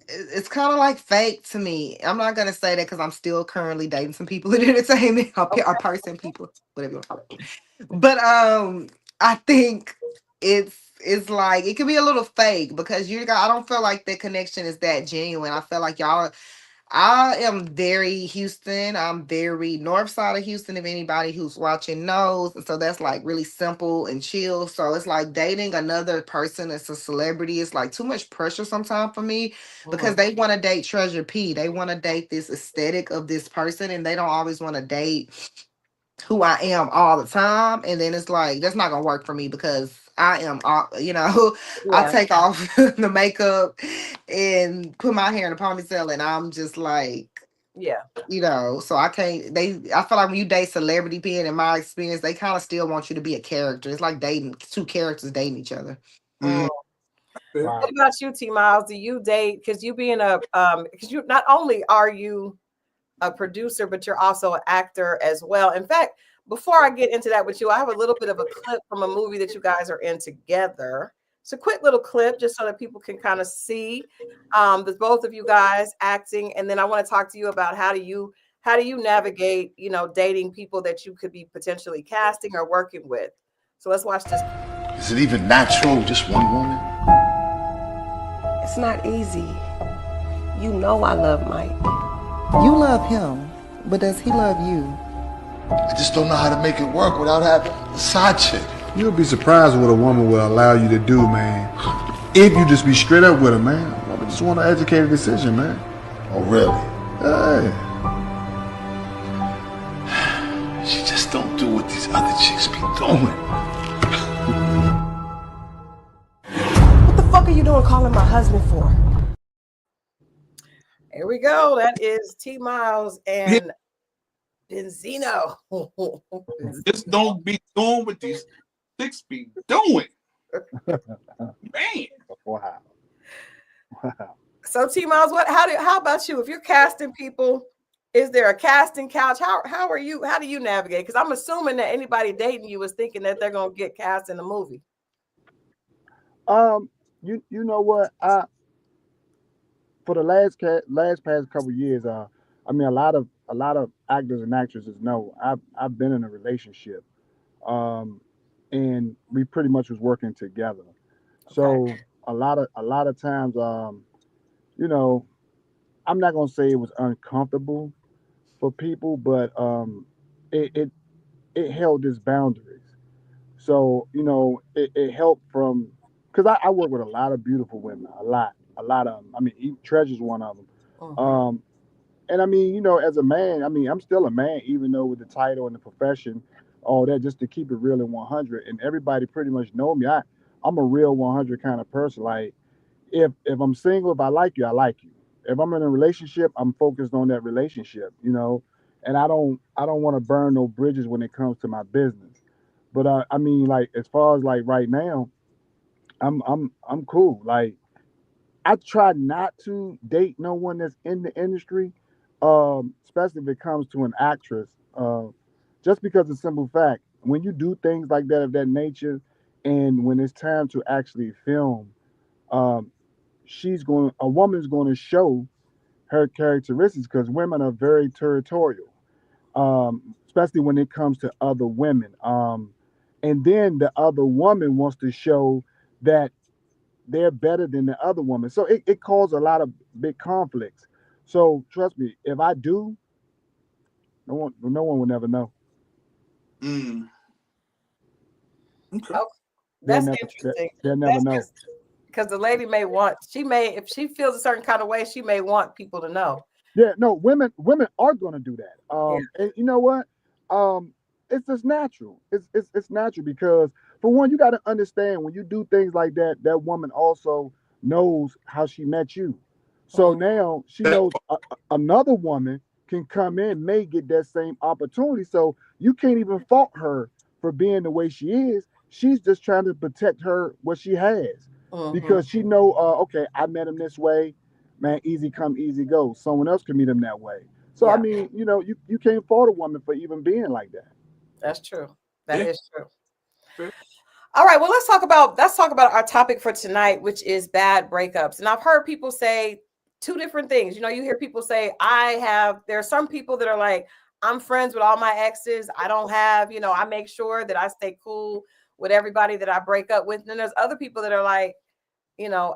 it's kind of like fake to me. I'm not gonna say that because I'm still currently dating some people in entertainment or person people, whatever you want to call it. But I think it's like it can be a little fake because I don't feel like the connection is that genuine. I feel like I am very Houston. I'm very north side of Houston, if anybody who's watching knows. And so that's like really simple and chill. So it's like dating another person that's a celebrity. It's like too much pressure sometimes for me because Mhm. they want to date Treasure P. They want to date this aesthetic of this person and they don't always want to date who I am all the time. And then it's like, that's not going to work for me because I am, I Yeah. take off the makeup and put my hair in a ponytail and I'm just like, Yeah. so I can't, I feel like when you date celebrity being in my experience, they kind of still want you to be a character. It's like dating two characters dating each other. Mm. Mm, fair. What Wow. about you, T Miles? Do you date because you being because you not only are you a producer, but you're also an actor as well. In fact, before I get into that with you, I have a little bit of a clip from a movie that you guys are in together. It's a quick little clip just so that people can kind of see the both of you guys acting. And then I want to talk to you about how do you navigate, dating people that you could be potentially casting or working with. So let's watch this. Is it even natural, just one woman? It's not easy. You know I love Mike. You love him, but does he love you? I just don't know how to make it work without having a side chick. You'll be surprised what a woman will allow you to do, man. If you just be straight up with her, man. A woman just want an educated decision, man. Oh, really? Hey. She just don't do what these other chicks be doing. What the fuck are you doing calling my husband for? Here we go. That is T Miles and Benzino. Just don't be doing what these chicks be doing. Man. Wow. So T Miles, how about you? If you're casting people, is there a casting couch? How do you navigate? Because I'm assuming that anybody dating you is thinking that they're gonna get cast in the movie. You know what? For the last past couple of years, I mean, a lot of actors and actresses know I've been in a relationship, and we pretty much was working together. So a lot of times, you know, I'm not gonna say it was uncomfortable for people, but it held its boundaries. So it helped from because I work with a lot of beautiful women, a lot of them. I mean, Treasure's one of them. And I mean, as a man, I mean, I'm still a man, even though with the title and the profession, all that, just to keep it real and 100. And everybody pretty much know me. I'm a real 100 kind of person. Like, if I'm single, if I like you, I like you. If I'm in a relationship, I'm focused on that relationship, and I don't want to burn no bridges when it comes to my business. But I mean, like, as far as like right now, I'm cool. Like, I try not to date no one that's in the industry, especially if it comes to an actress. Just because of the simple fact, when you do things like that of that nature, and when it's time to actually film, um, a woman's going to show her characteristics because women are very territorial, especially when it comes to other women. And then the other woman wants to show that they're better than the other woman. So it caused a lot of big conflicts. So trust me, if I do, no one will never know. Mm. Okay. Oh, that's interesting. They'll never know. Because the lady if she feels a certain kind of way, she may want people to know. Yeah, no, women are going to do that. And you know what? It's just natural. It's natural because, for one, you got to understand, when you do things like that, that woman also knows how she met you. So now she knows another woman can come in, may get that same opportunity. So you can't even fault her for being the way she is. She's just trying to protect what she has, because she know, okay, I met him this way, man, easy come, easy go. Someone else can meet him that way. So I mean, you can't fault a woman for even being like that. That's true. That is true. All right, well, let's talk about our topic for tonight, which is bad breakups. And I've heard people say two different things. You hear people say, there are some people that are like, I'm friends with all my exes. I don't have, I make sure that I stay cool with everybody that I break up with. And then there's other people that are like,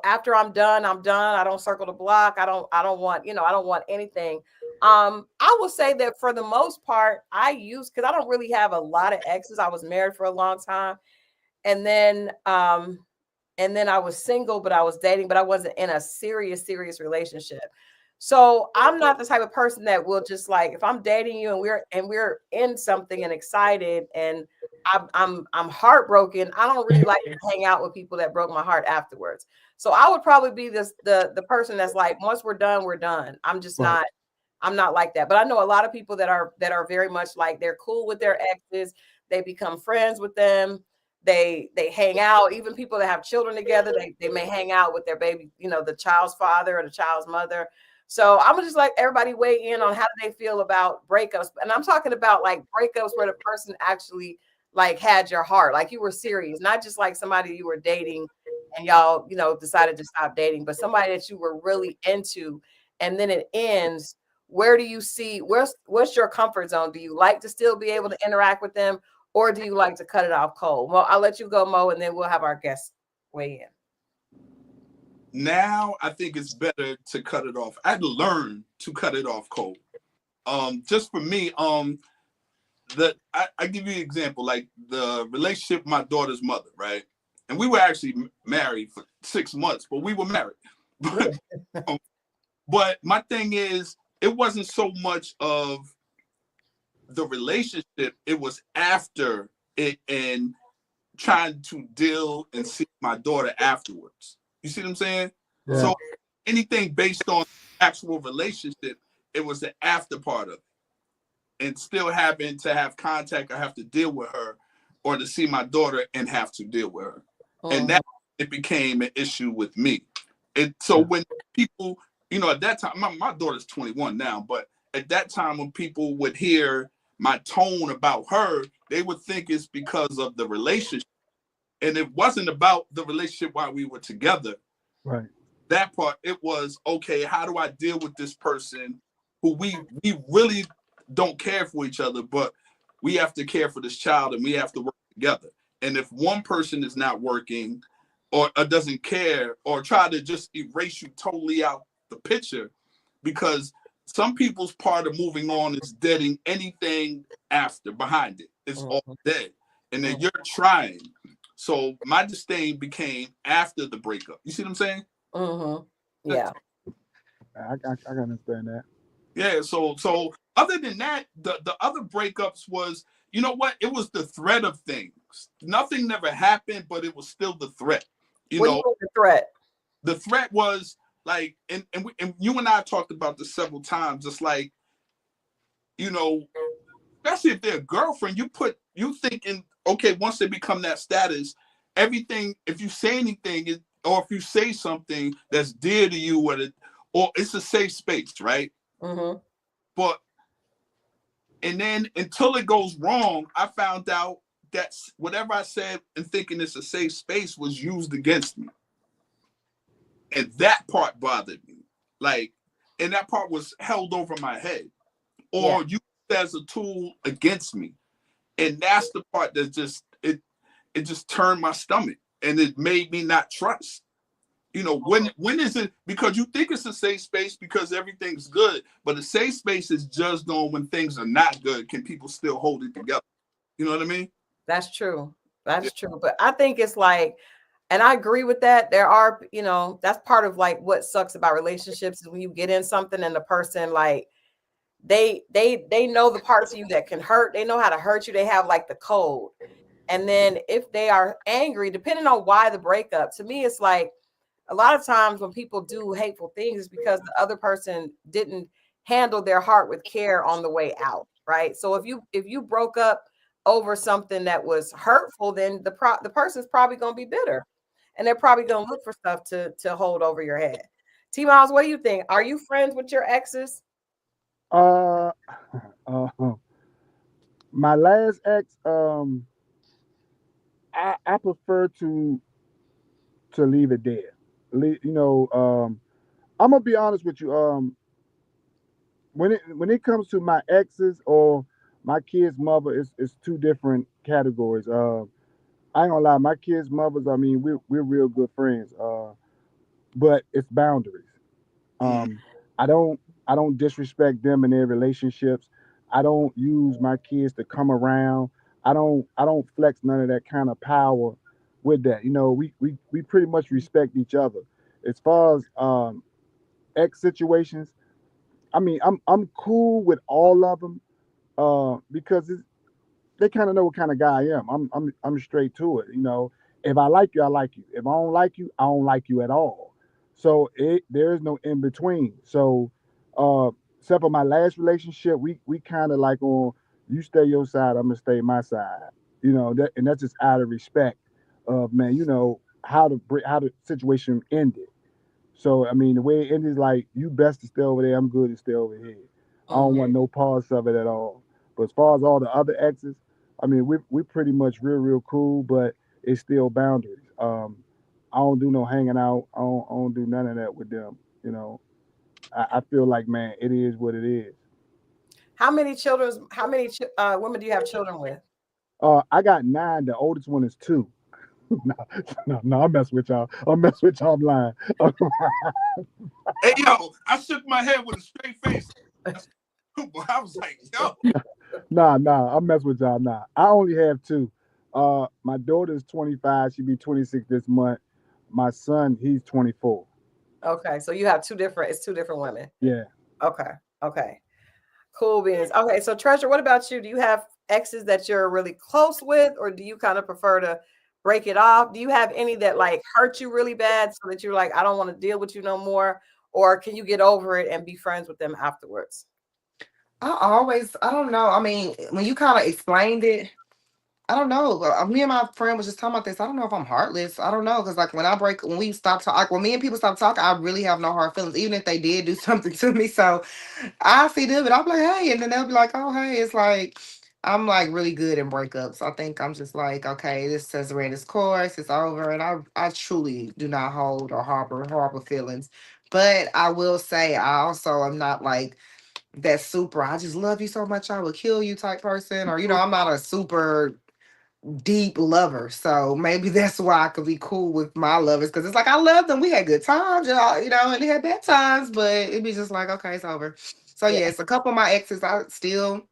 after I'm done, I'm done. I don't circle the block. I don't want anything. I will say that for the most part, because I don't really have a lot of exes. I was married for a long time. And then I was single, but I was dating, but I wasn't in a serious relationship. So I'm not the type of person that will just, like, if I'm dating you and we're in something and excited and I'm heartbroken, I don't really like to hang out with people that broke my heart afterwards. So I would probably be the person that's like, once we're done, we're done. I'm just not. I'm not like that. But I know a lot of people that are very much like, they're cool with their exes. They become friends with them. They hang out. Even people that have children together, they may hang out with their baby, the child's father or the child's mother. So I'm just like, everybody weigh in on how do they feel about breakups. And I'm talking about like breakups where the person actually like had your heart, like you were serious, not just like somebody you were dating and y'all, decided to stop dating, but somebody that you were really into, and then it ends. Where do you see, what's your comfort zone? Do you like to still be able to interact with them? or do you like to cut it off cold? Well, I'll let you go, Mo, and then we'll have our guests weigh in. Now I think it's better to cut it off. I had to learn to cut it off cold. Just for me, I give you an example, like the relationship with my daughter's mother, right? And we were actually married for 6 months, but we were married. But my thing is, it wasn't so much of the relationship, it was after it and trying to deal and see my daughter afterwards. You see what I'm saying? Yeah. So anything based on actual relationship, it was the after part of it. And still having to have contact, I have to deal with her, or to see my daughter and have to deal with her. And that it became an issue with me. So when people, at that time, my daughter's 21 now, but at that time when people would hear my tone about her, they would think it's because of the relationship. And it wasn't about the relationship while we were together. Right. That part, it was, okay, how do I deal with this person who we really don't care for each other, but we have to care for this child and we have to work together. And if one person is not working or doesn't care or try to just erase you totally out the picture, because some people's part of moving on is deading anything after, behind it. It's all dead. And then you're trying. So my disdain became after the breakup. You see what I'm saying? Yeah. I can understand that. Yeah. So other than that, the other breakups was, you know what? It was the threat of things. Nothing never happened, but it was still the threat. What do you mean the threat? The threat was like, and you and I talked about this several times. It's like, especially if they're a girlfriend, you thinking, okay, once they become that status, everything, if you say anything, or if you say something that's dear to you, or it's a safe space, right? But, and then until it goes wrong, I found out that whatever I said and thinking it's a safe space was used against me. And that part bothered me. Like, and that part was held over my head or used as a tool against me. And that's the part that it just turned my stomach and it made me not trust. When is it? Because you think it's a safe space because everything's good, but a safe space is judged on when things are not good. Can people still hold it together? You know what I mean? That's true. That's true. But I think it's like, and I agree with that. There are, that's part of like what sucks about relationships is when you get in something and the person like they know the parts of you that can hurt. They know how to hurt you. They have like the code. And then if they are angry, depending on why the breakup, to me, it's like a lot of times when people do hateful things, it's because the other person didn't handle their heart with care on the way out, right? So if you broke up over something that was hurtful, then the person's probably going to be bitter, and they're probably going to look for stuff to hold over your head. T Miles, what do you think? Are you friends with your exes? Uh, my last ex, I prefer to leave it there. I'm gonna be honest with you. When it comes to my exes or my kids' mother, it's two different categories. I ain't gonna lie, my kids' mothers. I mean, we're real good friends. But it's boundaries. I don't disrespect them in their relationships. I don't use my kids to come around. I don't flex none of that kind of power with that. We pretty much respect each other. As far as ex situations, I mean, I'm cool with all of them because they kind of know what kind of guy I am. I'm straight to it. If I like you, I like you. If I don't like you, I don't like you at all. So there is no in between. So except for my last relationship, we kind of like on you stay your side, I'm gonna stay my side. And that's just out of respect of man. How the situation ended. So I mean, the way it ended is like you best to stay over there. I'm good to stay over here. I don't want no parts of it at all. But as far as all the other exes, I mean, we pretty much real cool, but it's still boundaries. I don't do no hanging out. I don't do none of that with them. I feel like man, it is what it is. How many women do you have children with? I got 9. The oldest one is 2. No, no, I mess with y'all. I mess with y'all. I'm lying. Hey, yo, I shook my head with a straight face. I was like, yo. Nah, I mess with y'all. Nah, I only have 2. My daughter's 25. She be 26 this month. My son, he's 24. Okay, so you have two different women. Yeah. Okay, okay, cool beans. Okay, so Treasure, what about you? Do you have exes that you're really close with, or do you kind of prefer to break it off? Do you have any that like hurt you really bad so that you're like, I don't want to deal with you no more, or can you get over it and be friends with them afterwards? I don't know. I mean, when you kind of explained it, I don't know. Me and my friend was just talking about this. I don't know if I'm heartless. I don't know because like when we stop talking, like when me and people stop talking, I really have no hard feelings, even if they did do something to me. So I see them and I'm like, hey, and then they'll be like, oh, hey. It's like I'm like really good in breakups. I think I'm just like, okay, this has ran its course. It's over, and I truly do not hold or harbor feelings. But I will say, I also am not like that super. I just love you so much, I would kill you type person, or I'm not a super deep lover. So maybe that's why I could be cool with my lovers because it's like I love them. We had good times, and they had bad times, but it'd be just like, okay, it's over. So Yeah. yes, a couple of my exes I still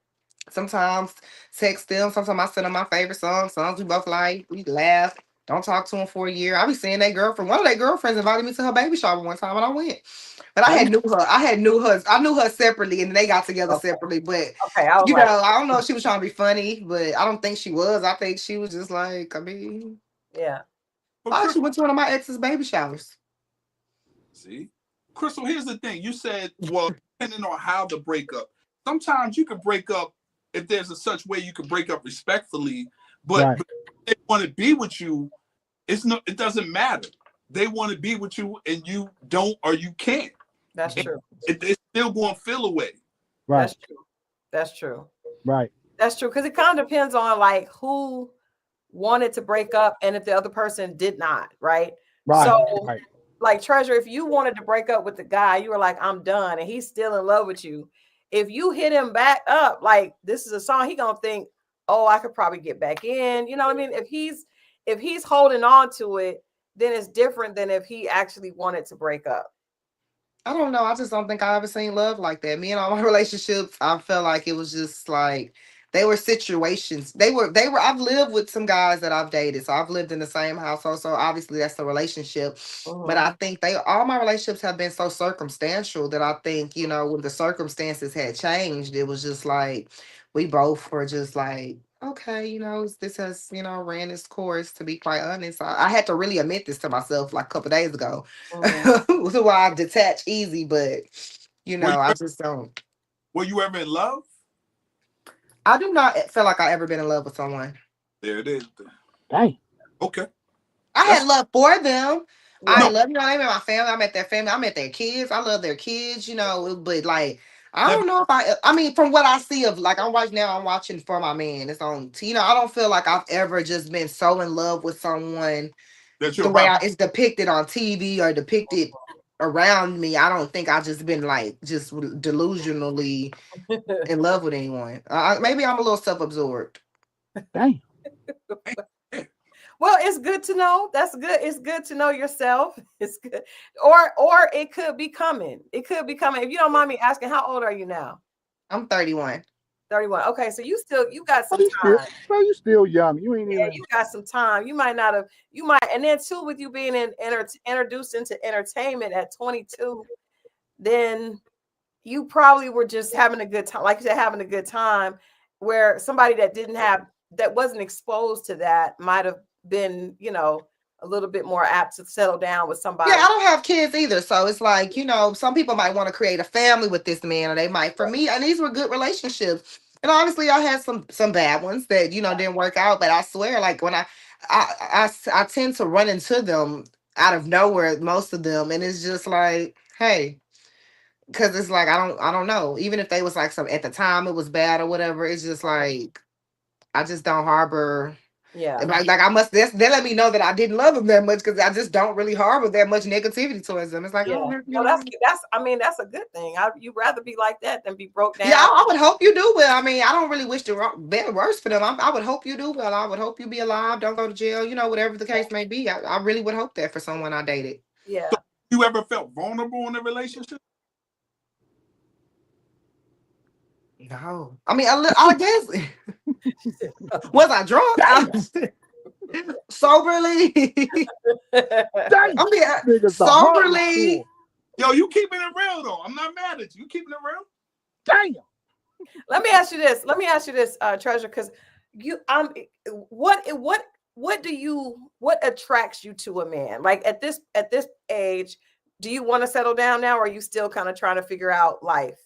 sometimes text them. Sometimes I send them my favorite songs we both like. We laugh. Don't talk to them for a year. I be seeing that girlfriend. One of their girlfriends invited me to her baby shower one time, and I went. But I Dang. had knew her. I knew her separately, and they got together Okay. separately. But Okay. I was like, I don't know if she was trying to be funny, but I don't think she was. I think she was just like, I mean, yeah. But I Chris, actually went to one of my ex's baby showers. see, Crystal, here's the thing. You said, well, depending on how to break up, sometimes you can break up if there's a such way you can break up respectfully, but Right. if they want to be with you, it doesn't matter. They want to be with you and you don't or you can't. That's And true. it's still going to feel away. Right. That's true. That's true. Right. That's true. Because it kind of depends on like who wanted to break up and if the other person did not, right? Right. So, Right. like Treasure, if you wanted to break up with the guy, you were like, I'm done, and he's still in love with you. If you hit him back up, like this is a song, he gonna think, oh, I could probably get back in. You know what I mean? If he's holding on to it, then it's different than if he actually wanted to break up. I don't know. I just don't think I ever seen love like that. Me and all my relationships, I felt like it was just like they were situations. They were. I've lived with some guys that I've dated, so I've lived in the same household. So obviously that's the relationship. But Mhm. I think all my relationships have been so circumstantial that I think when the circumstances had changed, it was just like we both were just like, okay, this has ran its course. To be quite honest, I had to really admit this to myself like a couple days ago. Mhm. So why I detach easy, but Were you I just don't. were you ever in love? I do not feel like I ever been in love with someone. There it is. Dang. Okay. I That's had love for them. I no, Yeah. love, they met my family. I met their family. I met their kids. I love their kids, but like, I never don't know if I mean, from what I see of like, I'm watching For My Man. It's on, I don't feel like I've ever just been so in love with someone that you're the way about. it's depicted on TV or depicted around me. I don't think I just been like, just delusionally in love with anyone. Maybe I'm a little self-absorbed. Dang. Well, it's good to know. That's good. It's good to know yourself. It's good. Or it could be coming. It could be coming. If you don't mind me asking, how old are you now? I'm 31. 31. Okay, so you got Bro, some time. you still young. You ain't Yeah, even. you got some time. You might not have, you might, and then too, with you being introduced into entertainment at 22, then you probably were just having a good time, like you said, having a good time, where somebody that wasn't exposed to that might have been, a little bit more apt to settle down with Yeah, somebody. I don't have kids either. So it's like, some people might want to create a family with this man, or they might, for me, and these were good relationships. And honestly, I had some bad ones that, didn't work out. But I swear, like when I tend to run into them out of nowhere, most of them, and it's just like, hey, because it's like I don't know. Even if they was like some at the time it was bad or whatever, it's just like I just don't harbor. Yeah. Like I must that let me know that I didn't love him that much because I just don't really harbor that much negativity towards him. It's like, Yeah. oh, No, that's I mean, that's a good thing. You'd rather be like that than be broke yeah, down. I would hope you do well. I mean, I don't really wish the better worse for them. I would hope you do well. I would hope you be alive, don't go to jail, whatever the case may be. I really would hope that for someone I dated. Yeah. So you ever felt vulnerable in a relationship? No. I mean, I guess. Was I drunk? Soberly. Dang, I mean, niggas the hardest soberly. tool. Yo, you keeping it real though. I'm not mad at you. You keeping it real? Damn. Let me ask you this. Treasure, because you what attracts you to a man? Like at this age, do you want to settle down now, or are you still kind of trying to figure out life?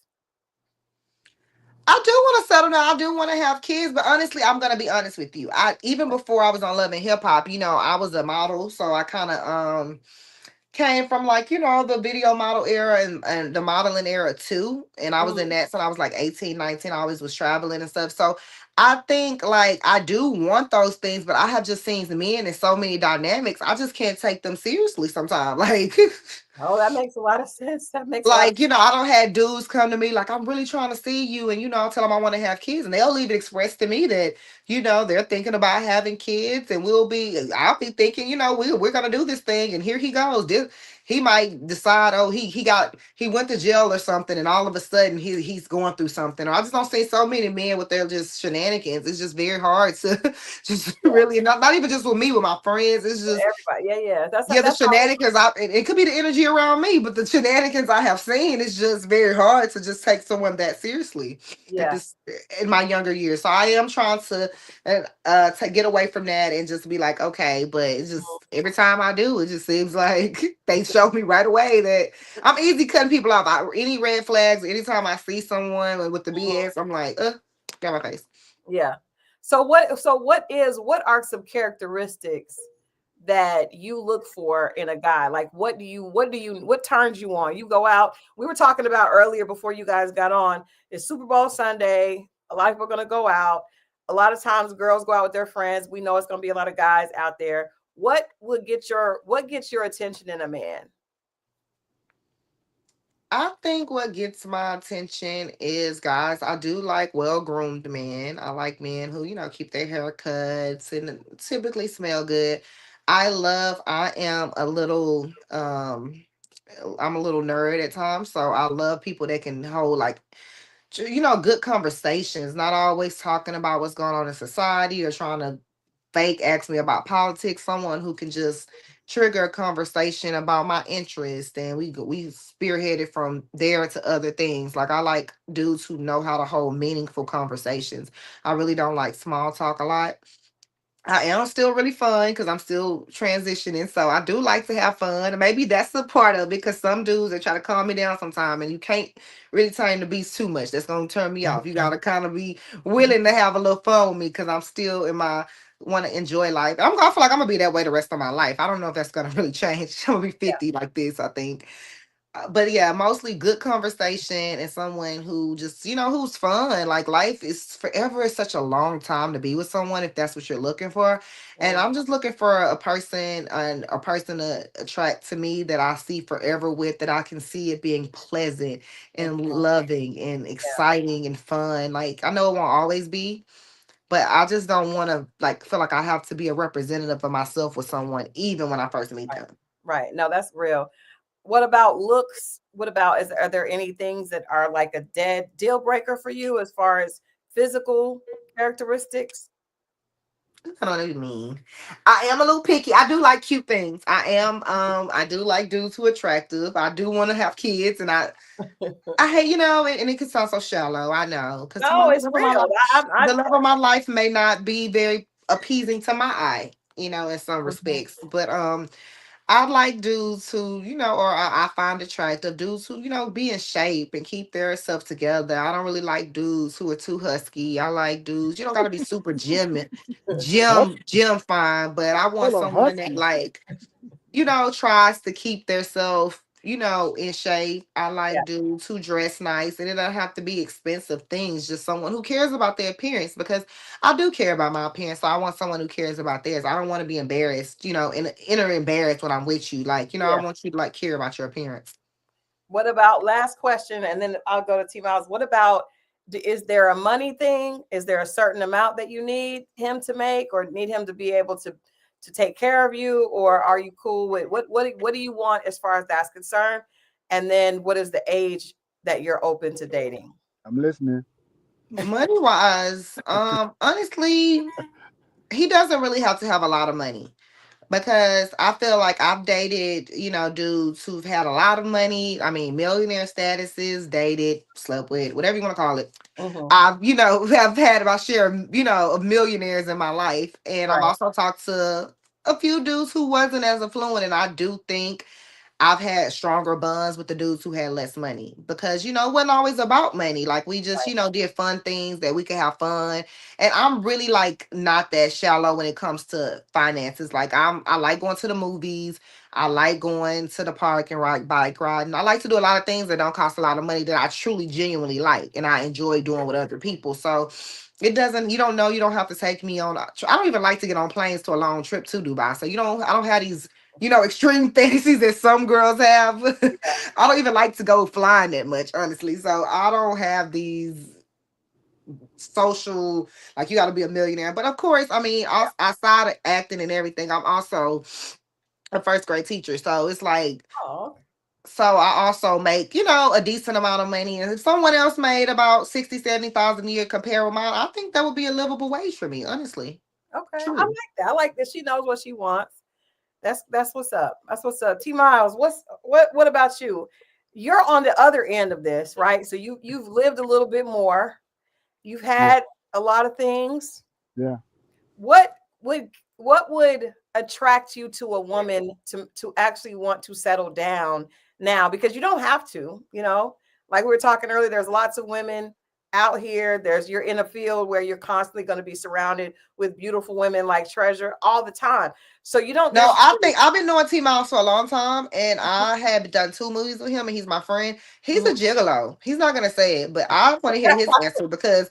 I do want to settle down. I do want to have kids, but honestly, I'm gonna be honest with you. Even before I was on Love and Hip Hop, I was a model, so I kind of came from like the video model era and the modeling era too, and I was in that since I was like 18, 19. I always was traveling and stuff, so I think like I do want those things, but I have just seen the men in so many dynamics. I just can't take them seriously sometimes. Like Oh, that makes a lot of sense. That makes like, I don't have dudes come to me like, I'm really trying to see you. And, I'll tell them I want to have kids. And they'll even express to me that, they're thinking about having kids. And I'll be thinking, we're going to do this thing. And here he goes. He might decide, oh, he went to jail or something. And all of a sudden he's going through something. Or I just don't see so many men with their just shenanigans. It's just very hard to just really, not even just with me, with my friends. It's just, everybody. Yeah. the That's shenanigans. It could be the energy around me, but the shenanigans I have seen, it's just very hard to just take someone that seriously yeah. in my younger years. So I am trying to get away from that and just be like, okay, but it's just every time I do, it just seems like they show me right away that I'm easy cutting people off. Any red flags, anytime I see someone with the BS, I'm like, get my face. Yeah. So what are some characteristics that you look for in a guy? Like what turns you on? You go out. We were talking about earlier before you guys got on. It's Super Bowl Sunday. A lot of people are going to go out. A lot of times girls go out with their friends. We know it's going to be a lot of guys out there. What gets your attention in a man? I think what gets my attention is, guys, I do like well-groomed men. I like men who, keep their haircuts and typically smell good. I am a little I'm a little nerd at times, so I love people that can hold like good conversations, not always talking about what's going on in society or trying to fake ask me about politics. Someone who can just trigger a conversation about my interest, and we spearheaded from there to other things. Like I like dudes who know how to hold meaningful conversations. I really don't like small talk a lot. I am still really fun because I'm still transitioning. So I do like to have fun. And maybe that's the part of it, because some dudes, they try to calm me down sometime, and you can't really tame the beast too much. That's going to turn me off. You got to kind of be willing to have a little fun with me, because I'm still in my want to enjoy life. I feel like I'm going to be that way the rest of my life. I don't know if that's going to really change. I'm going to be 50 like this, I think. But yeah, mostly good conversation and someone who just, who's fun. Like life is forever is such a long time to be with someone if that's what you're looking for. And I'm just looking for a person and a person to attract to me that I see forever with, that I can see it being pleasant and loving and exciting and fun. Like I know it won't always be, but I just don't want to like feel like I have to be a representative of myself with someone, even when I first meet them. Right. No, that's real. What about looks? Are there any things that are like a dead deal breaker for you as far as physical characteristics? I don't know what you mean. I am a little picky. I do like cute things. I do like dudes who are attractive. I do want to have kids, and I hate, and it can sound so shallow. I know. Because No, it's real. the love of my life may not be very appeasing to my eye, in some respects. But I like dudes who, or I find attractive dudes who, be in shape and keep their stuff together. I don't really like dudes who are too husky. I like dudes, you don't gotta be super gym fine, but I want Hold on, someone that husky. like, tries to keep their self in shape. I Yeah. like dudes who dress nice, and it don't have to be expensive things. Just someone who cares about their appearance, because I do care about my appearance. So I want someone who cares about theirs. I don't want to be embarrassed, and inner embarrassed when I'm with you. Like, I Yeah. want you to like care about your appearance. What about last question, and then I'll go to T Miles. What about, is there a money thing? Is there a certain amount that you need him to make, or need him to be able to take care of you, or are you cool with what do you want as far as that's concerned? And then what is the age that you're open to dating? I'm listening. Money wise, honestly, he doesn't really have to have a lot of money. Because I feel like I've dated, dudes who've had a lot of money. I mean, millionaire statuses, dated, slept with, whatever you want to call it. Mhm. I've, have had my share, of millionaires in my life. And I've Right. also talked to a few dudes who wasn't as affluent. And I do think I've had stronger bonds with the dudes who had less money, because, it wasn't always about money. Like, we just, did fun things that we could have fun. And I'm really like not that shallow when it comes to finances. Like, I like going to the movies. I like going to the park and bike riding. I like to do a lot of things that don't cost a lot of money that I truly genuinely like and I enjoy doing with other people. So you don't have to take me on. I don't even like to get on planes to a long trip to Dubai. So I don't have these extreme fantasies that some girls have. I don't even like to go flying that much, honestly. So I don't have these social, like, you got to be a millionaire. But of course, I mean, outside of acting and everything, I'm also a first grade teacher. So it's like, Oh, so I also make, a decent amount of money. And if someone else made about 60, 70,000 a year compared with mine, I think that would be a livable wage for me, honestly. okay. I True. like that. I like that she knows what she wants. That's what's up. That's what's up. T Miles, what about you? You're on the other end of this, right? So you've lived a little bit more. You've had a lot of things. Yeah. What would attract you to a woman to actually want to settle down now? Because you don't have to, like we were talking earlier, there's lots of women out here. You're in a field where you're constantly going to be surrounded with beautiful women like Treasure all the time. So you don't No, I necessarily. think I've been knowing T Miles for a long time, and I have done 2 movies with him, and he's my friend. He's a Mhm. gigolo. He's not gonna say it, but I want to hear his answer, because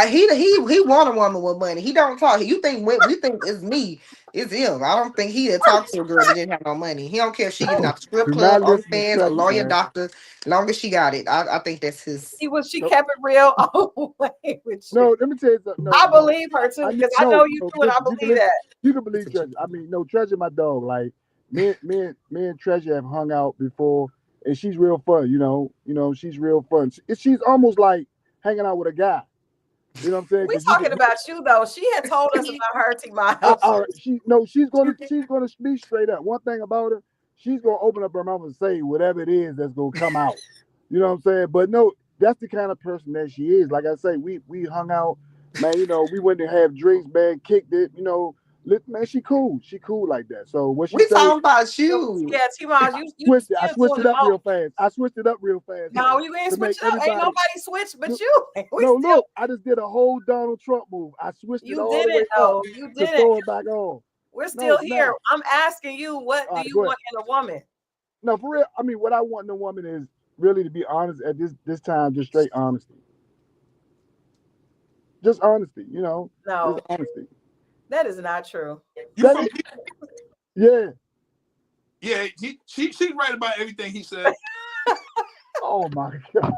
he want a woman with money. He don't talk. You think we think it's me? It's him. I don't think he'd talk to a girl that didn't have no money. He don't care if she getting out the strip Do club, not listen to OnlyFans, a Treasure, lawyer, man. doctor, long as she got it. I think that's his. She No, kept it real all the way with you. no, let me tell you something. No, I no. believe her too, I because I no, know you no. do, and I Listen, believe that. you can believe Treasure. I mean, no, Treasure, my dog. Like me and Treasure have hung out before, and she's real fun. She's real fun. She's almost like hanging out with a guy. You know what I'm saying? We Because you can. talking about you though. She had told us about her, T Miles. She's gonna be straight up. One thing about her, she's gonna open up her mouth and say whatever it is that's gonna come out. You know what I'm saying? But no, that's the kind of person that she is. Like I say, we hung out, man. We went to have drinks, man, kicked it. Man, she cool. She cool like that. So what she We say? talking about you. Yeah, T Miles, you I still switched doing it the up real most. fast. I switched it up real fast, No, man, you ain't to make switching up. Ain't everybody. nobody switched but No, you. We no, still. look, I just did a whole Donald Trump move. I switched it You all did the way it up though. You to did it. throw it back on. We're No, still here. now, I'm asking you, what all do right, you go ahead. want in a woman? No, for real. I mean, what I want in a woman is really, to be honest, at this time, just straight honesty. Just honesty, just No, honesty. that is not true. You That from is, yeah. Yeah, she's right about everything he said. Oh my God.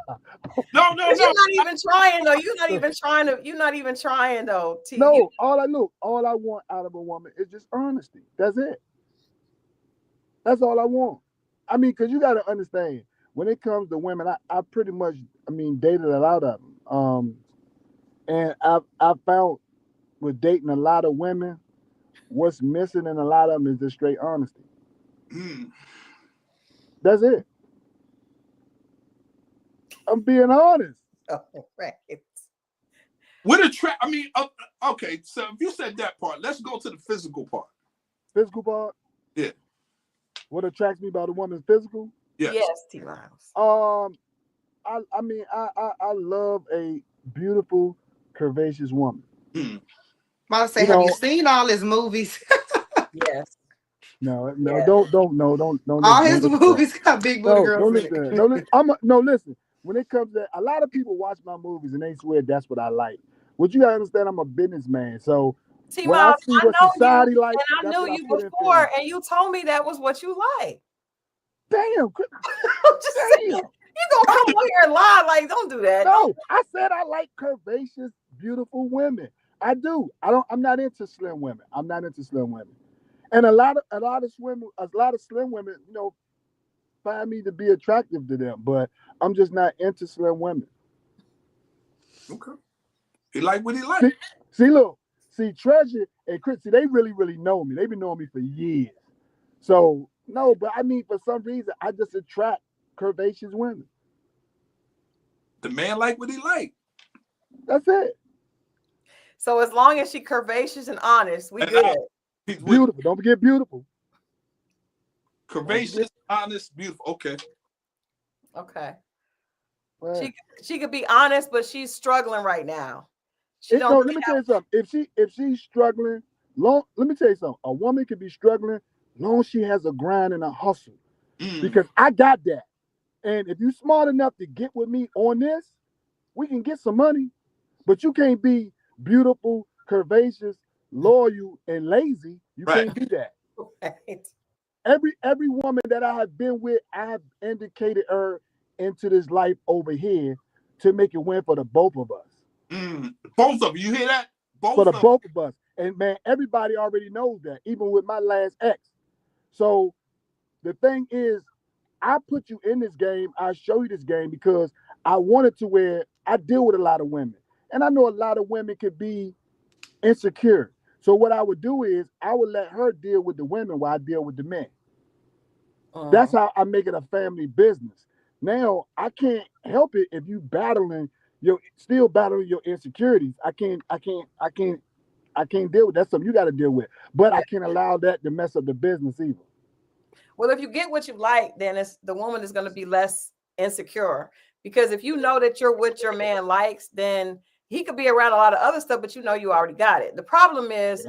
No, no, But no. you're not even trying though. You're not even trying to. You're not even trying though. No, all I want out of a woman is just honesty. That's it. That's all I want. I mean, because you got to understand, when it comes to women, I pretty much, dated a lot of them. And I found with dating a lot of women, what's missing in a lot of them is just straight honesty. Mm. That's it. I'm being honest. Oh, right. What attract? I mean, okay. So if you said that part, let's go to the physical part. Physical part. Yeah. What attracts me about a woman's physical? Yes. Yes, T Miles. I love a beautiful, curvaceous woman. Mm. I'm about to say, You have you know, seen all his movies? Yes. No, Yeah. don't All listen, his don't listen to that. movies got big booty No, girls don't in listen to that. it. No, listen. When it comes to a lot of people watch my movies and they swear that's what I like. What you gotta understand, I'm a businessman. So what I T-Miles, see I what know you, society like, and I that's knew what I you put in before, film. and you told me that was what you like. Damn, I'm just saying, damn. you gonna come on here and lie? Like, don't do that. Don't. No, I said I like curvaceous, beautiful women. I do. I'm not into slim women. I'm not into slim women. And a lot of slim women, find me to be attractive to them, but I'm just not into slim women. Okay. He like what he like. See, Treasure and Chris, they really, really know me. They've been knowing me for years. So no, but I mean, for some reason, I just attract curvaceous women. The man like what he like. That's it. So as long as she curvaceous and honest, we good. He's with Beautiful. Don't forget beautiful. curvaceous, honest, beautiful. Okay. Okay. Right. She could be honest, but she's struggling right now. She don't. Let me tell you something. If she's struggling, let me tell you something. A woman can be struggling long as she has a grind and a hustle. Because I got that. And if you're smart enough to get with me on this, we can get some money. But you can't be beautiful, curvaceous, loyal, and lazy. You can't do that. Right. Every woman that I have been with, I have indicated her into this life over here to make it win for the both of us. Both of you hear that? Both of us. And man, everybody already knows that, even with my last ex. So the thing is, I put you in this game, I show you this game because I wanted to where I deal with a lot of women. And I know a lot of women could be insecure. So what I would do is I would let her deal with the women while I deal with the men. That's how I make it a family business. Now I can't help it if you still battling your insecurities. I can't deal with that. That's something you got to deal with. But I can't allow that to mess up the business either. Well, if you get what you like, then the woman is going to be less insecure. Because if you know that you're what your man likes, then he could be around a lot of other stuff, but you already got it. The problem is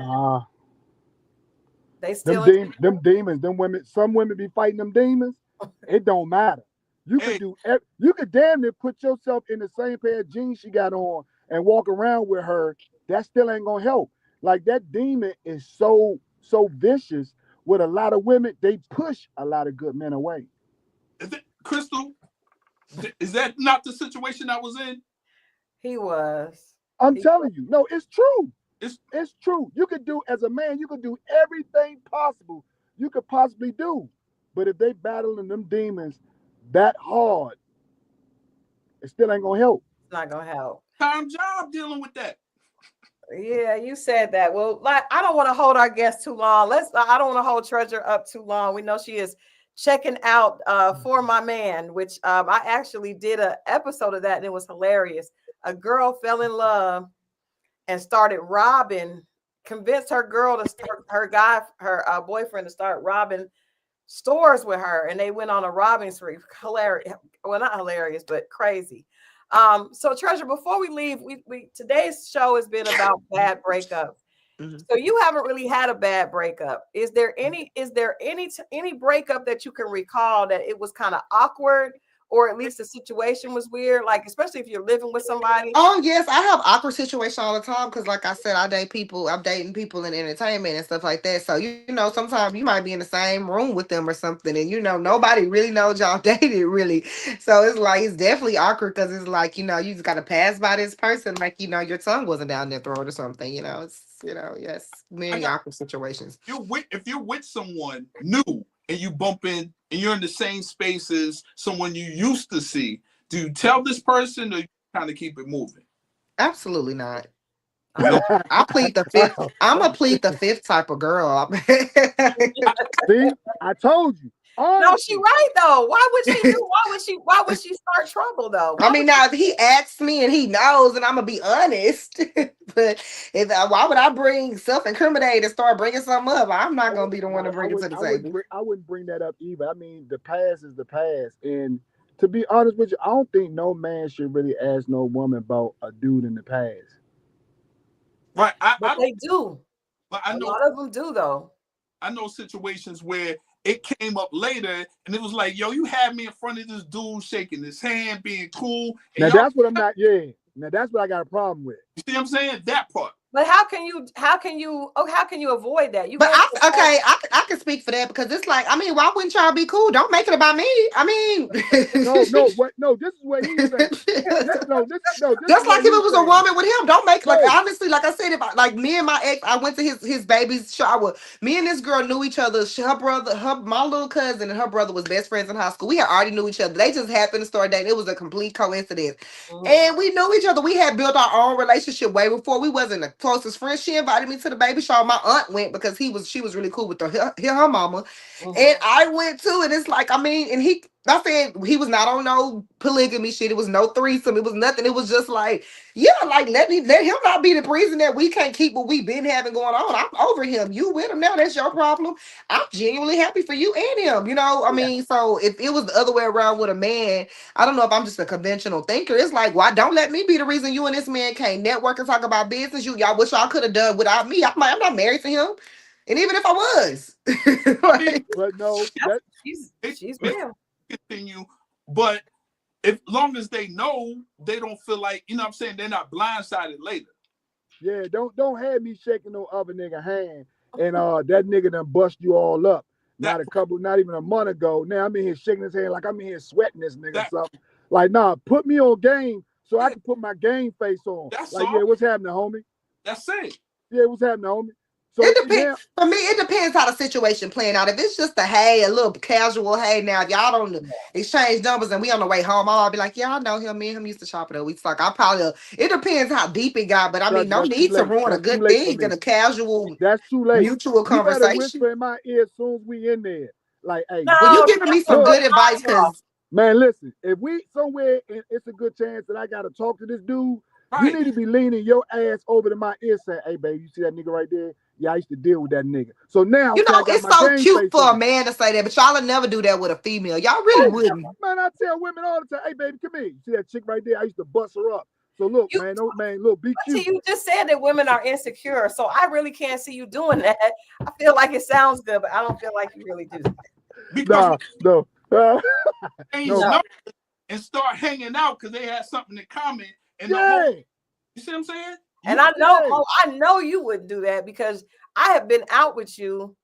they still them demons, them women. Some women be fighting them demons. It don't matter. You could damn near put yourself in the same pair of jeans she got on and walk around with her. That still ain't gonna help. Like that demon is so vicious with a lot of women. They push a lot of good men away. Christal, is that not the situation I was in? He was. I'm telling you, no, it's true. It's true. You could do, as a man, you could do everything possible you could possibly do. But if they battling them demons that hard, it still ain't gonna help. It's not gonna help. Time job dealing with that. Yeah, you said that. Well, like, I don't want to hold our guest too long. I don't want to hold Treasure up too long. We know she is checking out For My Man, which I actually did an episode of that, and it was hilarious. A girl fell in love and started convinced her boyfriend to start robbing stores with her, and they went on a robbing spree. Hilarious. Well, not hilarious, but crazy. So Treasure, before we leave, we today's show has been about bad breakups. So you haven't really had a bad breakup. Is there any breakup that you can recall that it was kind of awkward, or at least the situation was weird, like especially if you're living with somebody? Oh yes, I have awkward situations all the time because, like I said, I'm dating people in entertainment and stuff like that. So sometimes you might be in the same room with them or something, and nobody really knows y'all dated really. So it's definitely awkward because it's like you just got to pass by this person like your tongue wasn't down their throat or something. Yes, many awkward situations. If you're with someone new and you bump in and you're in the same space as someone you used to see, do you tell this person or you kind of keep it moving? Absolutely not. I plead the fifth. I'm a plead the fifth type of girl. See, I told you. No, she right though. Why would she start trouble though? I mean, now if he asks me and he knows, and I'm gonna be honest. But why would I bring self-incriminate and start bringing something up? I'm not gonna be the one to bring it to the table. I wouldn't bring that up either. I mean, the past is the past, and to be honest with you, I don't think no man should really ask no woman about a dude in the past. Right, but they do. But I know a lot of them do though. I know situations where it came up later and it was like, yo, you had me in front of this dude shaking his hand, being cool. Now that's what I'm not. Yeah. Now that's what I got a problem with. You see what I'm saying? That part. But how can you avoid that? But I can speak for that because it's like, I mean, why wouldn't y'all be cool? Don't make it about me. I mean, no, this is what he's saying. Just like if it was a woman with him, don't make like honestly, like I said, if like me and my ex, I went to his baby's shower. Me and this girl knew each other. Her brother, my little cousin and her brother was best friends in high school. We had already knew each other. They just happened to start dating. It was a complete coincidence. And we knew each other. We had built our own relationship way before. We wasn't the closest friends. She invited me to the baby shower. My aunt went because she was really cool with her mama. And I went too. And it's like, I mean, and I said he was not on no polygamy shit. It was no threesome. It was nothing. It was just like, yeah, like let him not be the reason that we can't keep what we've been having going on. I'm over him. You with him now. That's your problem. I'm genuinely happy for you and him. You know, I mean, so if it was the other way around with a man, I don't know if I'm just a conventional thinker. It's like, why don't let me be the reason you and this man can't network and talk about business? Y'all wish y'all could have done without me. I'm not married to him. And even if I was, like, but no, she's real. Continue, but as long as they know, they don't feel like, you know what I'm saying, they're not blindsided later. Yeah, don't have me shaking no other nigga hand and that nigga done bust you all up. Not even a month ago. Now I'm in here shaking his hand like I'm in here sweating this nigga or something. Like, nah, put me on game so I can put my game face on. That's like, all. yeah, what's happening, homie? That's it. Yeah, what's happening, homie? So it depends. For me, it depends how the situation playing out. If it's just a little casual, hey, now if y'all don't exchange numbers and we on the way home, I'll be like, yeah, I know him. Me and him used to shop at a week's like I probably. It depends how deep it got, but I mean, no need to ruin a good thing in a casual. That's too late. Mutual conversation. You better whisper in my ear as soon as we in there. Like, hey, well, you giving me some good advice because. Man, listen, if we somewhere and it's a good chance that I gotta talk to this dude, you need to be leaning your ass over to my ear saying, hey, baby, you see that nigga right there? Yeah, I used to deal with that nigga. So now, you know, it's so cute for a man to say that, but y'all will never do that with a female. Y'all really wouldn't. Man, I tell women all the time, hey, baby, come here. You see that chick right there? I used to bust her up. So look, look, be cute. You just said that women are insecure, so I really can't see you doing that. I feel like it sounds good, but I don't feel like you really do that. Because no. And start hanging out because they had something in common. And you see what I'm saying? And I know you would do that because I have been out with you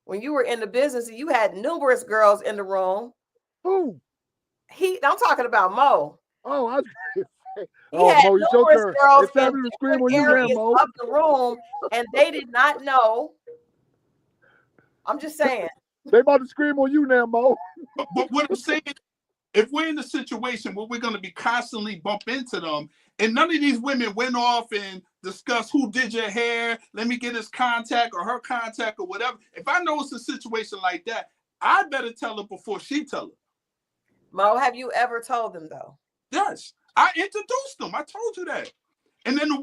when you were in the business and you had numerous girls in the room. Who? I'm talking about Moe. Oh, I was Mo, it's your turn. Girls it's time to scream on you now, Mo. Of the room, and they did not know. I'm just saying. They about to scream on you now, Mo. But what I'm saying, if we're in a situation where we're going to be constantly bump into them, and none of these women went off and discussed who did your hair, let me get his contact or her contact or whatever. If I know it's a situation like that, I better tell her before she tell her. Mo, have you ever told them though? Yes, I introduced them. I told you that. And then the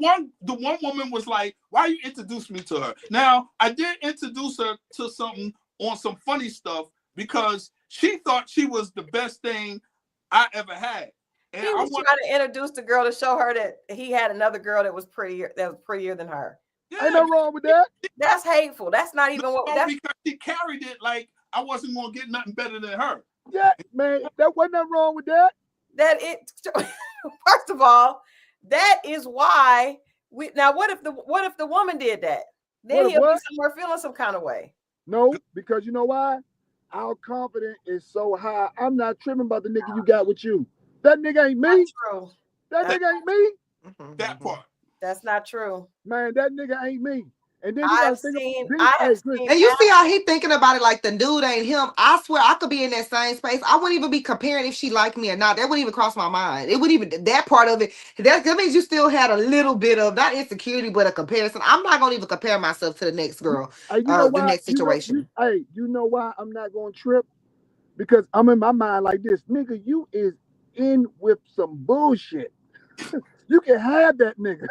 one woman was like, "Why you introduce me to her?" Now I did introduce her to something on some funny stuff because she thought she was the best thing I ever had. And he was trying to introduce the girl to show her that he had another girl that was prettier than her. Yeah. Ain't nothing wrong with that. That's hateful. That's not even what. That's because she carried it like I wasn't gonna get nothing better than her. Yeah, man, that wasn't nothing wrong with that. First of all, that is why we. Now, what if the woman did that? Then he'll be somewhere feeling some kind of way. No, because you know why? Our confidence is so high. I'm not tripping about the nigga you got with you. That nigga ain't me. Not true. That nigga ain't me. That part. That's not true. Man, that nigga ain't me. And then I've seen, and you see how he thinking about it like the dude ain't him. I swear I could be in that same space. I wouldn't even be comparing if she liked me or not. That wouldn't even cross my mind. It would even that part of it. That means you still had a little bit of not insecurity, but a comparison. I'm not gonna even compare myself to the next girl. The next situation. You know why I'm not gonna trip? Because I'm in my mind like this, nigga. You is in with some bullshit. You can have that nigga.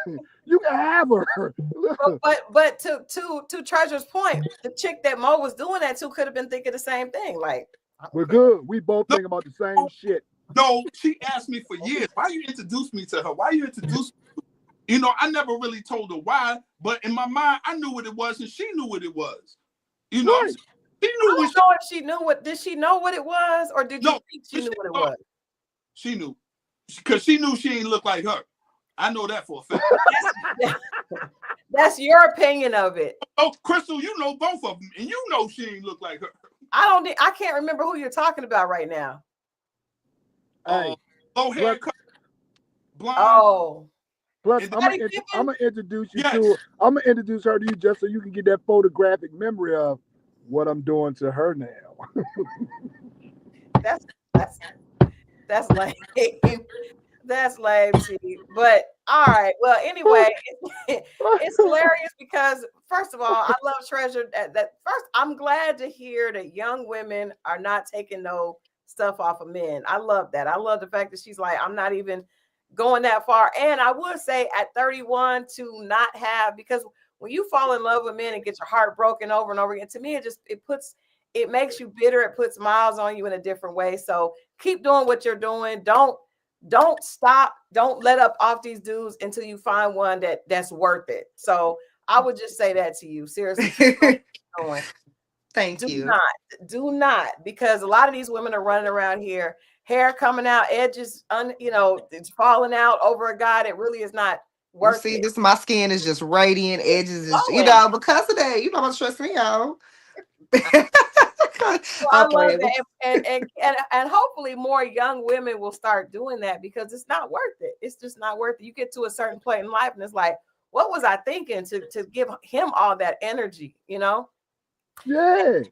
You can have her. but to Treasure's point, the chick that Mo was doing that to could have been thinking the same thing. Like, we're good. We both think about the same shit. No, she asked me for years, why you introduced me to her? Why you introduced me? You know, I never really told her why, but in my mind, I knew what it was and she knew what it was. You know, Right. she knew when know if she knew what. Did she know what it was, or did you No, think she knew what it thought- was? She knew, because she knew she ain't look like her. I know that for a fact. That's your opinion of it. Oh, Christal, you know both of them, and you know she ain't look like her. I can't remember who you're talking about right now. Hey, Low haircut, blonde. Oh, plus And I'm Patty gonna Pippen? introduce you Yes. to. I'm gonna introduce her to you just so you can get that photographic memory of what I'm doing to her now. That's lame. That's lame, T. But all right. Well, anyway, it's hilarious because first of all, I love Treasure. That first, I'm glad to hear that young women are not taking no stuff off of men. I love that. I love the fact that she's like, I'm not even going that far. And I would say at 31 to not have, because when you fall in love with men and get your heart broken over and over again, to me, it makes you bitter. It puts miles on you in a different way. So keep doing what you're doing. Don't stop. Don't let up off these dudes until you find one that's worth it. So I would just say that to you. Seriously. Keep going. Thank you. Do not, because a lot of these women are running around here, hair coming out, edges, it's falling out over a guy that really is not You worth see, it. this my skin is just radiant, edges is, glowing. because of that. You know how much stress me out. So I love that, and hopefully more young women will start doing that because it's not worth it. It's just not worth it. You get to a certain point in life, and it's like, what was I thinking to give him all that energy? Yeah. You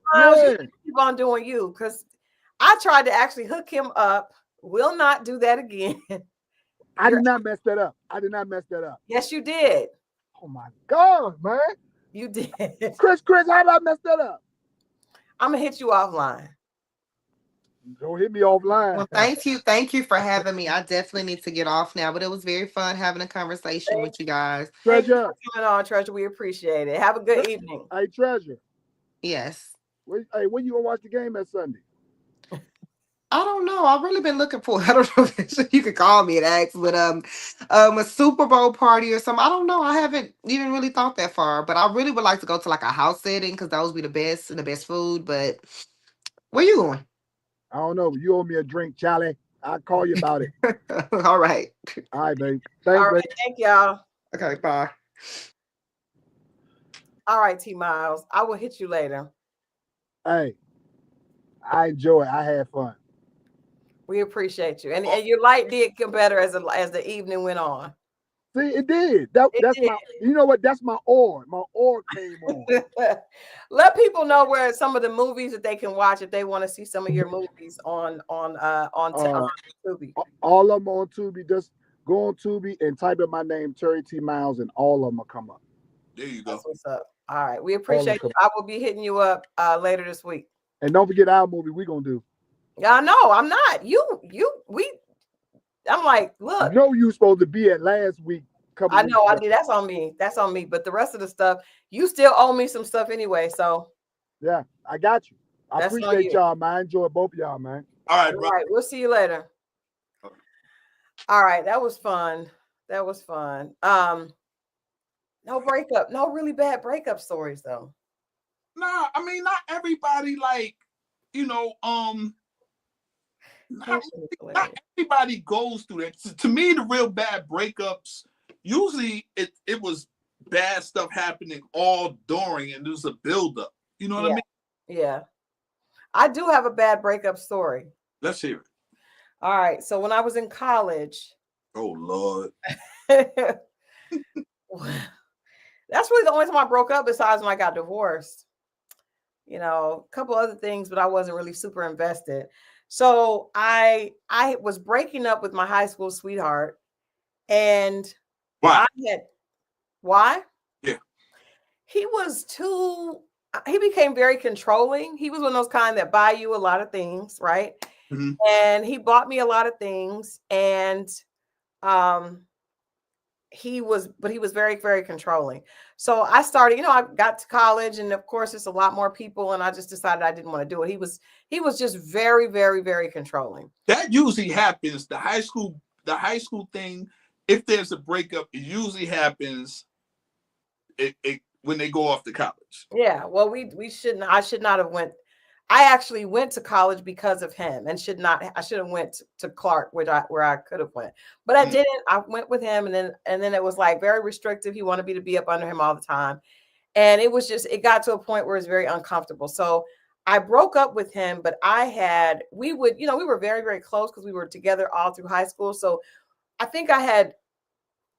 keep on doing you, because I tried to actually hook him up. Will not do that again. I did not mess that up. I did not mess that up. Yes, you did. Oh my God, man. You did. Chris, how did I mess that up? I'm gonna hit you offline. Don't hit me offline. Well, thank you for having me. I definitely need to get off now, but it was very fun having a conversation with you guys. Thank you for coming on, Treasure. We appreciate it. Have a good evening. Hey, Treasure. Yes. When you gonna watch the game that Sunday? I don't know. I've really been looking for. I don't know if you could call me and ask, but a Super Bowl party or something. I don't know. I haven't even really thought that far, but I really would like to go to like a house setting because those would be the best food. But where you going? I don't know. You owe me a drink, Charlie. I'll call you about it. All right. All right, babe. All right, thank y'all. Okay, bye. All right, T Miles. I will hit you later. Hey, I enjoy it. I had fun. We appreciate you, and your light did get better as the evening went on. See, it did. That's my. You know what? That's my aura. My aura came on. Let people know where some of the movies that they can watch if they want to see some of your movies on Tubi. All of them on Tubi. Just go on Tubi and type in my name, Terry T. Miles, and all of them will come up. There you go. That's what's up. All right, we appreciate you. I will be hitting you up later this week. And don't forget our movie we gonna do. Yeah, I know. I'm not. I'm like, look. I know you supposed to be at last week. I know I did. That's on me. That's on me. But the rest of the stuff, you still owe me some stuff anyway. So yeah, I got you. I appreciate y'all, man. I enjoy both of y'all, man. All right, bro. All right, we'll see you later. All right, that was fun. That was fun. No breakup, no really bad breakup stories though. Nah, I mean, not everybody not everybody goes through that. To me, the real bad breakups, usually it was bad stuff happening all during, and there's a buildup. You know what I mean? Yeah. I do have a bad breakup story. Let's hear it. All right. So when I was in college. Oh, Lord. That's really the only time I broke up besides when I got divorced. A couple other things, but I wasn't really super invested. So I was breaking up with my high school sweetheart, and why? Why? Yeah. He became very controlling. He was one of those kind that buy you a lot of things, right? Mm-hmm. And he bought me a lot of things, and he was very, very controlling. So I started, I got to college, and of course it's a lot more people, and I just decided I didn't want to do it. He was just very, very, very controlling. That usually happens. The high school thing, if there's a breakup, it usually happens. when they go off to college. Yeah, well, we shouldn't. I should not have went. I actually went to college because of him, and should not. I should have went to Clark, where I could have went, but I didn't. I went with him, and then it was like very restrictive. He wanted me to be up under him all the time, and it was just, it got to a point where it's very uncomfortable. So I broke up with him, but we were very, very close because we were together all through high school. So I think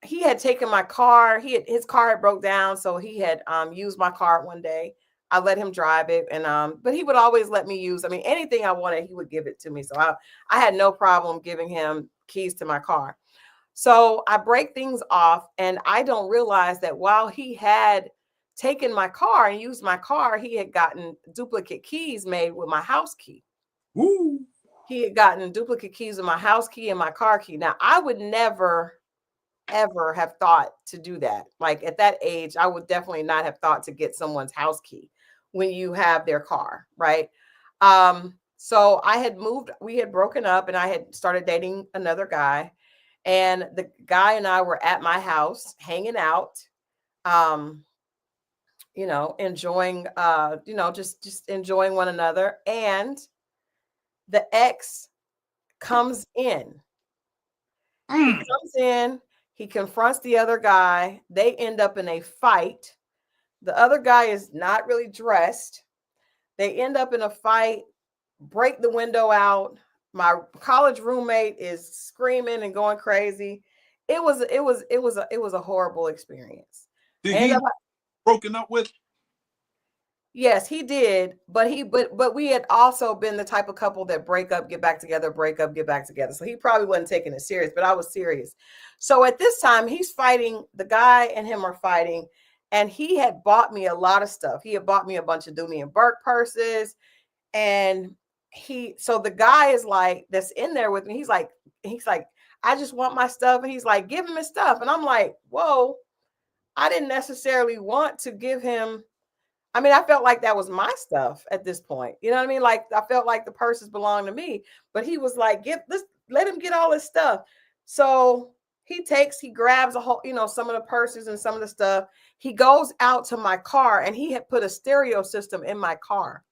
he had taken my car. His car had broke down, so he had used my car one day. I let him drive it, and but he would always let me use. I mean, anything I wanted, he would give it to me. So I had no problem giving him keys to my car. So I break things off, and I don't realize that while he had taken my car and used my car, he had gotten duplicate keys made with my house key. Woo. He had gotten duplicate keys with my house key and my car key. Now, I would never ever have thought to do that. Like at that age, I would definitely not have thought to get someone's house key when you have their car, right? So we had broken up, and I had started dating another guy, and the guy and I were at my house hanging out, enjoying, just enjoying one another. And the ex comes in. He comes in, he confronts the other guy. They end up in a fight. The other guy is not really dressed. They end up in a fight, break the window out. My college roommate is screaming and going crazy. It was a horrible experience. Did he broken up with? Yes, he did, but we had also been the type of couple that break up, get back together, break up, get back together. So he probably wasn't taking it serious, but I was serious. So at this time, he's fighting. The guy and him are fighting, and he had bought me a lot of stuff. He had bought me a bunch of Dooney and Burke purses, and so the guy is like, that's in there with me. He's like, I just want my stuff, and he's like, give him his stuff, and I'm like, whoa, I didn't necessarily want to give him. I mean, I felt like that was my stuff at this point. You know what I mean? Like, I felt like the purses belonged to me, but he was like, let him get all his stuff. So he grabs some of the purses and some of the stuff. He goes out to my car, and he had put a stereo system in my car.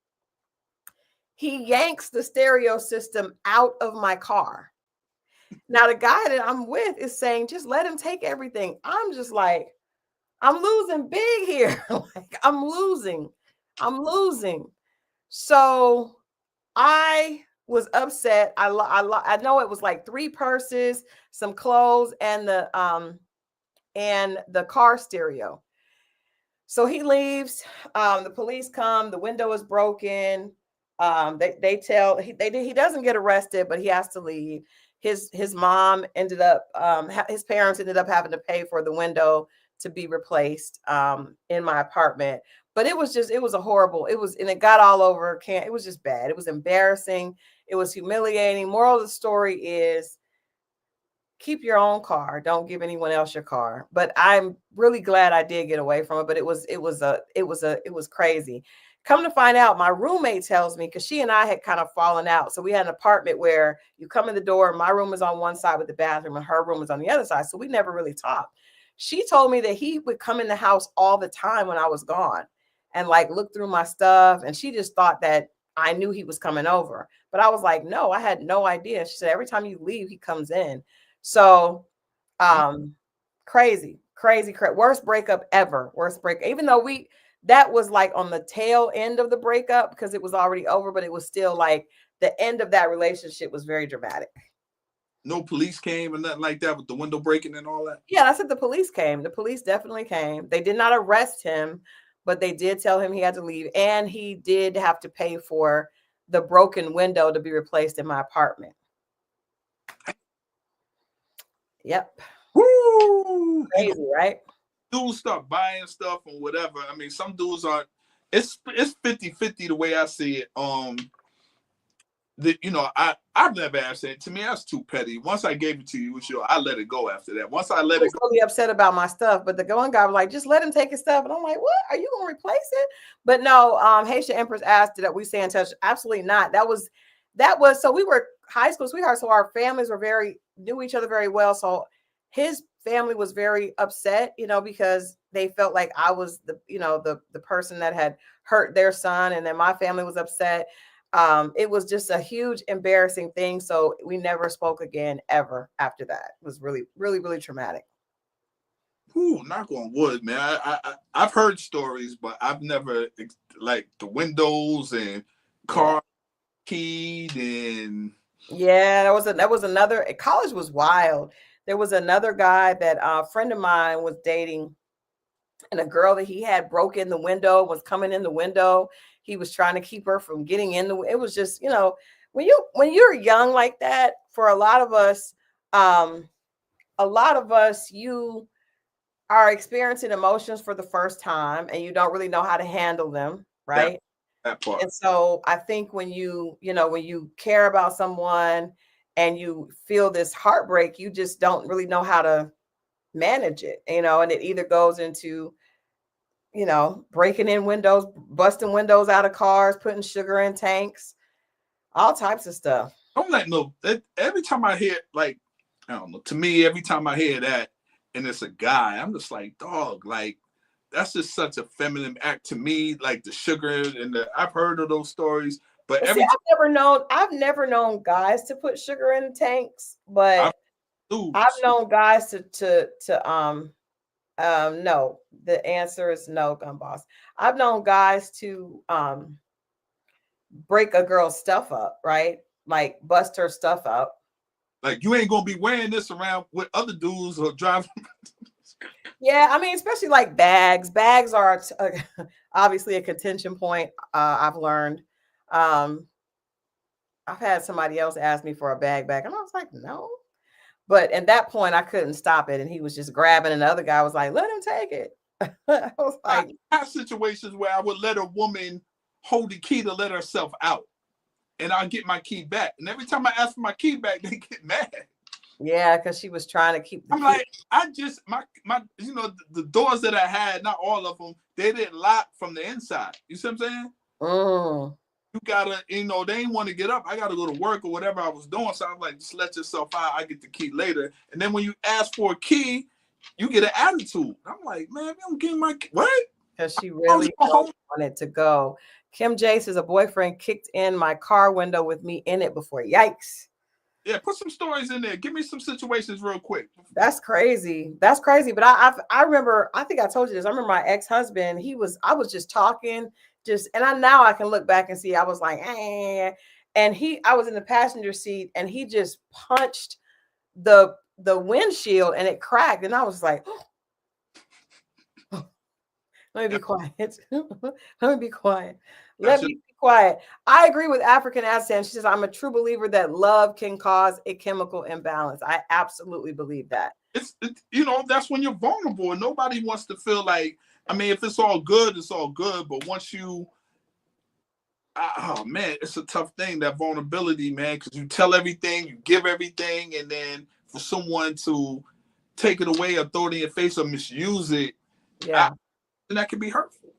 He yanks the stereo system out of my car. Now, the guy that I'm with is saying, just let him take everything. I'm just like, I'm losing big here. Like, I'm losing. So I was upset. I know it was like 3 purses, some clothes, and the car stereo. So he leaves. The police come. The window is broken. He doesn't get arrested, but he has to leave. His mom ended up, his parents ended up having to pay for the window to be replaced in my apartment. But it was a horrible, and it got all over. It was just bad. It was embarrassing. It was humiliating. Moral of the story is, keep your own car. Don't give anyone else your car. But I'm really glad I did get away from it. But it was crazy. Come to find out, my roommate tells me, because she and I had kind of fallen out. So we had an apartment where you come in the door, my room is on one side with the bathroom, and her room was on the other side. So we never really talked. She told me that he would come in the house all the time when I was gone and like look through my stuff. And she just thought that I knew he was coming over. But I was like, no, I had no idea. She said, every time you leave, he comes in. So crazy. Worst breakup ever. Even though that was like on the tail end of the breakup because it was already over, but it was still like the end of that relationship was very dramatic. No police came or nothing like that with the window breaking and all that? Yeah, I said the police came. The police definitely came. They did not arrest him, but they did tell him he had to leave. And he did have to pay for the broken window to be replaced in my apartment. Yep. Woo! Crazy, right? Dudes start buying stuff and whatever. I mean, some dudes are, it's 50-50 the way I see it. I've never asked it. To me, that's too petty. Once I gave it to you, I let it go after that. Once I let it go. Totally upset about my stuff, but the one guy was like, just let him take his stuff. And I'm like, what? Are you going to replace it? But no, Haitian Empress asked that we stay in touch. Absolutely not. That was, so we were high school sweethearts. So our families knew each other very well. So his family was very upset, because they felt like I was the, the person that had hurt their son, and then my family was upset. It was just a huge embarrassing thing. So we never spoke again ever after that. It was really, really, really traumatic. Ooh, knock on wood, man. I've heard stories, but I've never, like, the windows and car keyed and. Yeah, that was another. College was wild. There was another guy that a friend of mine was dating, and a girl that he had broke in the window, was coming in the window. He was trying to keep her from getting in the. It was just, when you're young like that, for a lot of us, you are experiencing emotions for the first time, and you don't really know how to handle them, right? That part. And so I think when when you care about someone and you feel this heartbreak, you just don't really know how to manage it, and it either goes into, breaking in windows, busting windows out of cars, putting sugar in tanks, all types of stuff. I'm like, no, every time I hear, like, I don't know, to me, every time I hear that and it's a guy, I'm just like, dog, like, that's just such a feminine act to me, like the sugar and I've heard of those stories, but I've never known guys to put sugar in tanks, but I've known guys to no. The answer is no, gun boss. I've known guys to break a girl's stuff up, right? Like bust her stuff up. Like, you ain't gonna be wearing this around with other dudes or driving. Yeah, I mean, especially like bags. Bags are obviously a contention point. I've learned. I've had somebody else ask me for a bag back, and I was like, no. But at that point, I couldn't stop it, and he was just grabbing, and the other guy was like, let him take it. I was like, I have situations where I would let a woman hold the key to let herself out, and I'll get my key back. And every time I ask for my key back, they get mad. Yeah, because she was trying to keep the I'm like, I just my the doors that I had, not all of them, they didn't lock from the inside. You see what I'm saying? You gotta, they didn't want to get up. I gotta go to work or whatever I was doing. So I was like, just let yourself out. I get the key later. And then when you ask for a key, you get an attitude. I'm like, man, if you don't give my key, what? Because she really wanted to go. Kim J says a boyfriend kicked in my car window with me in it before. Yikes. Yeah, put some stories in there. Give me some situations real quick. That's crazy. That's crazy. But I remember, I think I told you this. I remember my ex-husband, I was just talking, and now I can look back and see, I was like, eh. And I was in the passenger seat, and he just punched the windshield, and it cracked. And I was like, oh. Let me be quiet. Let me be quiet. Let me be quiet. I agree with African accent. She says, I'm a true believer that love can cause a chemical imbalance. I absolutely believe that. It's that's when you're vulnerable, and nobody wants to feel like, I mean, if it's all good, it's all good. But once you, oh man, it's a tough thing, that vulnerability, man, because you tell everything, you give everything, and then for someone to take it away or throw it in your face or misuse it, and that can be hurtful.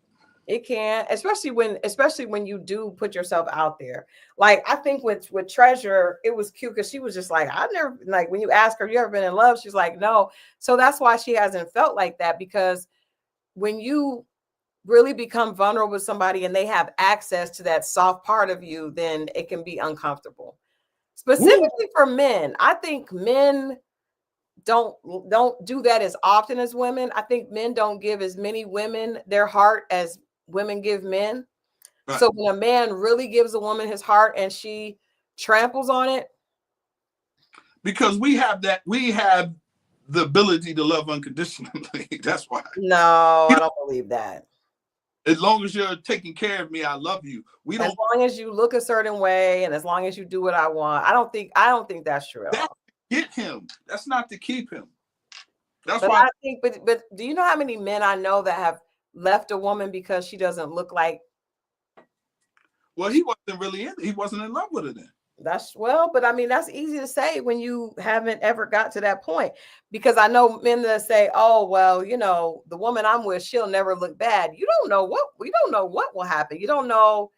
It can, especially when you do put yourself out there. Like, I think with Treasure, it was cute because she was just like, I've never, like, when you ask her, you ever been in love? She's like, no. So that's why she hasn't felt like that, because when you really become vulnerable with somebody and they have access to that soft part of you, then it can be uncomfortable. Specifically for men. I think men don't do that as often as women. I think men don't give as many women their heart as women give men. Right. So when a man really gives a woman his heart and she tramples on it, because we have the ability to love unconditionally. That's why. No, I don't believe that. As long as you're taking care of me, I love you. As long as you look a certain way and as long as you do what I want, I don't think that's true at all. Get him. That's not to keep him. That's why I think. But do you know how many men I know that have left a woman because she doesn't look like? Well, he wasn't in love with her then. But I mean, that's easy to say when you haven't ever got to that point, because I know men that say, oh, well, the woman I'm with, she'll never look bad. We don't know what will happen. You don't know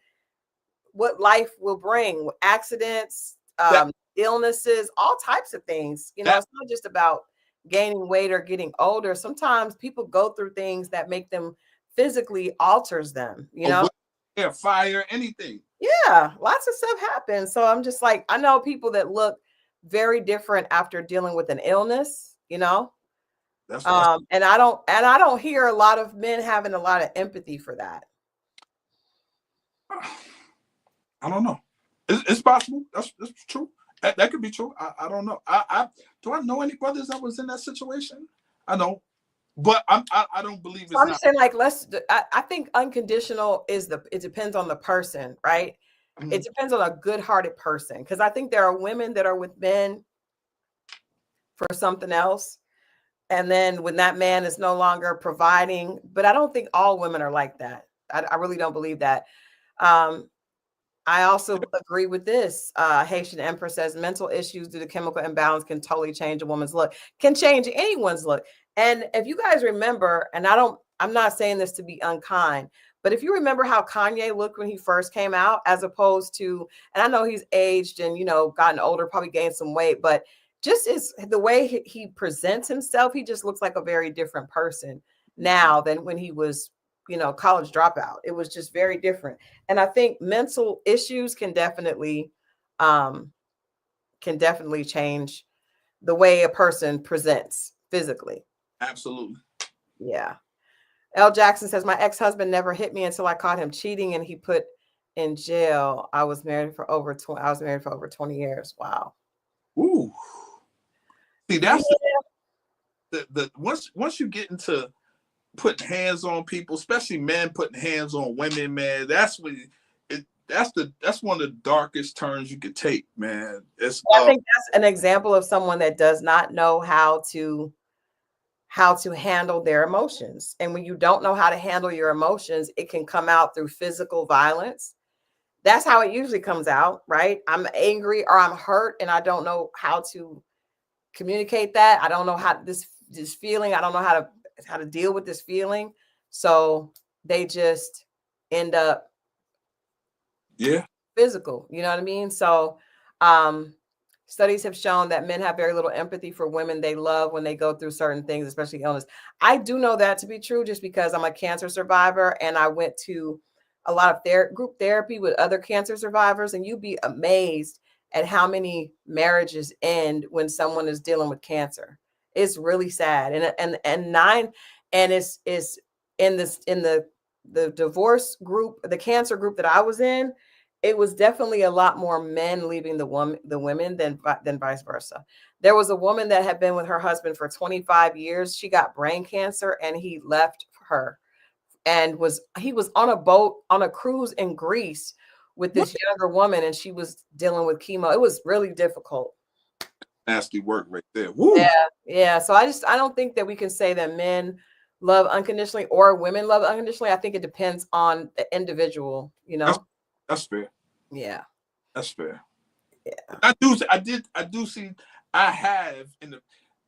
what life will bring, accidents, illnesses, all types of things. It's not just about gaining weight or getting older, sometimes people go through things that make them physically alters them, you know? Yeah, fire, anything. Yeah, lots of stuff happens. So I'm just like, I know people that look very different after dealing with an illness, you know? That's And I don't hear a lot of men having a lot of empathy for that. I don't know. It's possible. That's true. That could be true. I don't know. Do I know any brothers that was in that situation? I don't. But I don't believe it's I'm not. saying like I think unconditional it depends on the person, right? Mhm. It depends on a good-hearted person, because I think there are women that are with men for something else, and then when that man is no longer providing, but I don't think all women are like that. I really don't believe that. I also agree with this. Haitian Empress says mental issues due to chemical imbalance can totally change a woman's look, can change anyone's look. And if you guys remember, and I'm not saying this to be unkind, but if you remember how Kanye looked when he first came out, as opposed to, and I know he's aged and, gotten older, probably gained some weight, but just the way he presents himself, he just looks like a very different person now than when he was, college dropout. It was just very different. And I think mental issues can definitely change the way a person presents physically. Absolutely. Yeah. L. Jackson says, my ex-husband never hit me until I caught him cheating and he put in jail. I was married for over 20 years. Wow. Ooh. See, that's the once you get into putting hands on people, especially men putting hands on women, man, that's when that's one of the darkest turns you could take, man. I think that's an example of someone that does not know how to handle their emotions. And when you don't know how to handle your emotions, it can come out through physical violence. That's how it usually comes out, right? I'm angry or I'm hurt and I don't know how to communicate that. I don't know how this feeling, I don't know how to deal with this feeling. So they just end up physical, you know what I mean? So studies have shown that men have very little empathy for women they love when they go through certain things, especially illness. I do know that to be true just because I'm a cancer survivor and I went to a lot of group therapy with other cancer survivors, and you'd be amazed at how many marriages end when someone is dealing with cancer. It's really sad. And it's in the divorce group, the cancer group that I was in, it was definitely a lot more men leaving the women than vice versa. There was a woman that had been with her husband for 25 years. She got brain cancer and he left her, and he was on a boat on a cruise in Greece with this younger woman, and she was dealing with chemo. It was really difficult. Nasty work right there. Woo. Yeah. So I don't think that we can say that men love unconditionally or women love unconditionally. I think it depends on the individual, That's fair. Yeah. That's fair. Yeah. I do see, I have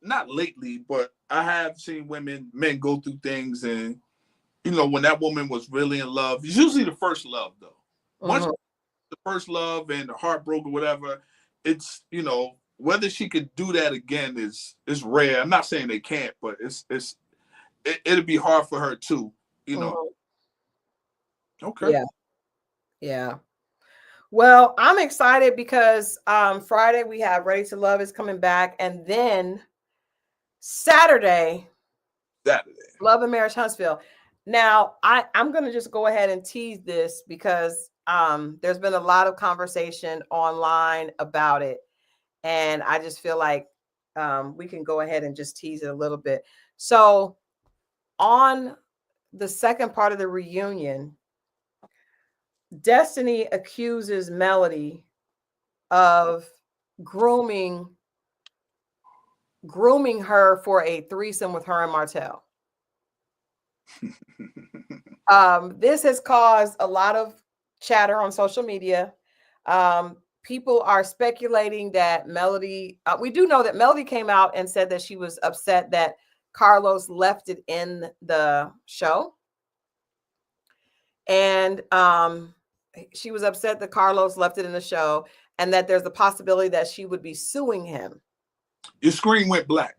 not lately, but I have seen men go through things, and when that woman was really in love, it's usually the first love though. Once the first love and the heartbroken or whatever, it's whether she could do that again is rare. I'm not saying they can't, but it'll be hard for her too, Okay. Yeah. Well, I'm excited because Friday we have Ready to Love is coming back, and then Saturday, Love and Marriage Huntsville. Now, I'm going to just go ahead and tease this because there's been a lot of conversation online about it, and I just feel like we can go ahead and just tease it a little bit. So, on the second part of the reunion, Destiny accuses Melody of grooming her for a threesome with her and Martell. This has caused a lot of chatter on social media. People are speculating that Melody, we do know that Melody came out and said that she was upset that Carlos left it in the show. And she was upset that Carlos left it in the show, and that there's a possibility that she would be suing him. Your screen went black.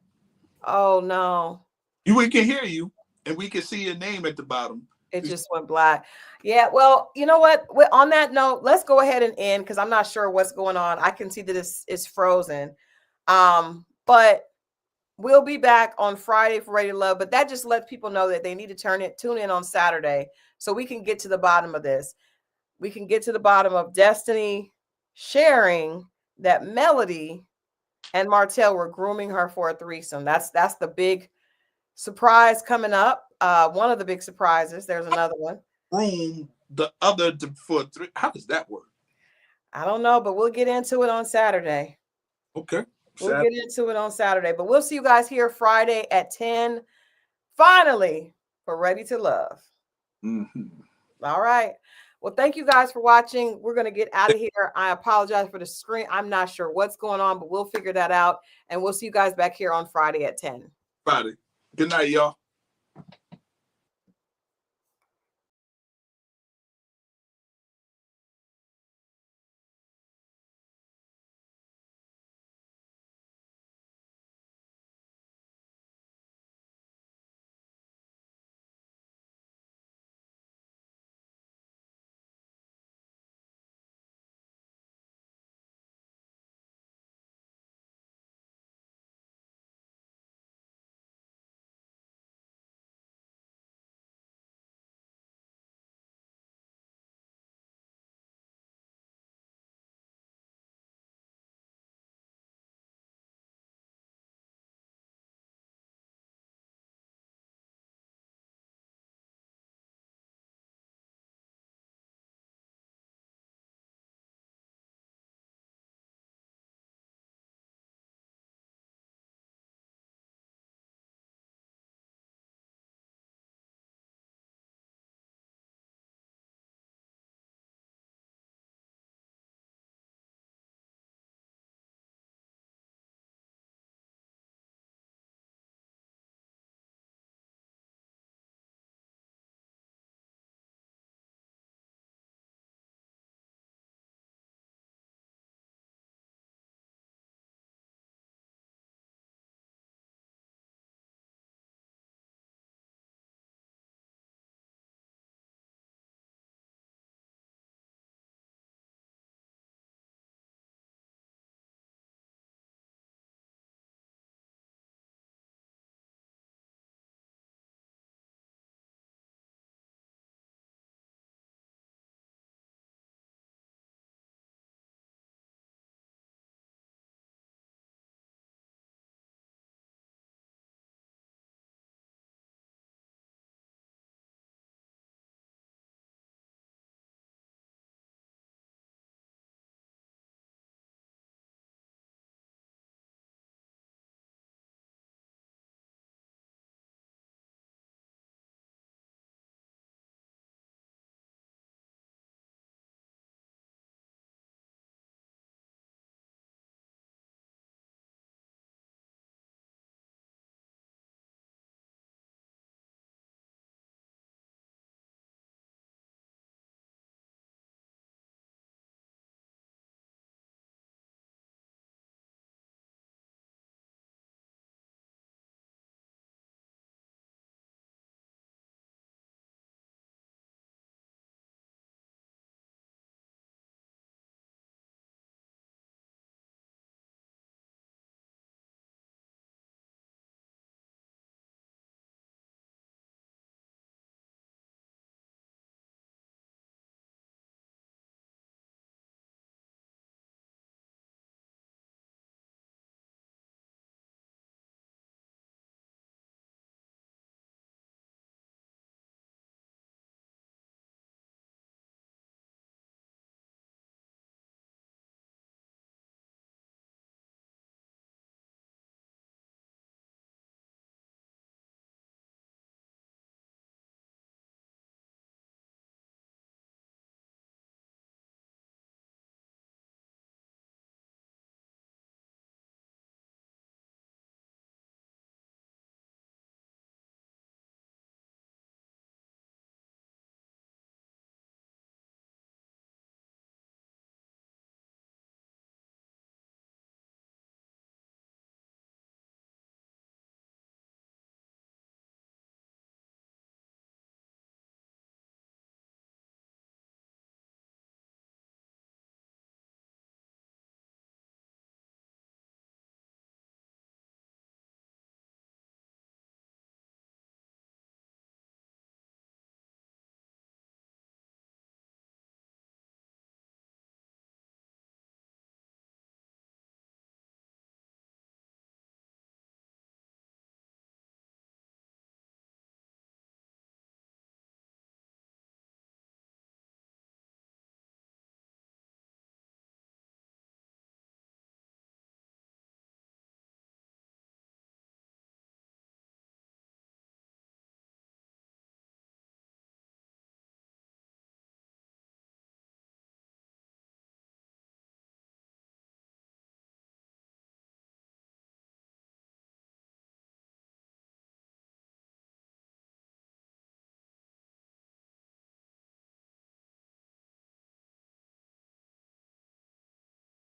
Oh no. We can hear you, and we can see your name at the bottom. It just went black. Yeah, well, you know what? On that note, let's go ahead and end because I'm not sure what's going on. I can see that it's frozen. But we'll be back on Friday for Ready to Love. But that just lets people know that they need to tune in on Saturday so we can get to the bottom of this. We can get to the bottom of Destiny sharing that Melody and Martell were grooming her for a threesome. That's the big surprise coming up. One of the big surprises. There's another one. Groom the other for 3. How does that work? I don't know, but we'll get into it on Saturday. Okay. We'll get into it on Saturday, but we'll see you guys here Friday at 10. Finally, for Ready to Love. Mm-hmm. All right. Well, thank you guys for watching. We're going to get out of here. I apologize for the screen. I'm not sure what's going on, but we'll figure that out. And we'll see you guys back here on Friday at 10. Friday. Good night, y'all.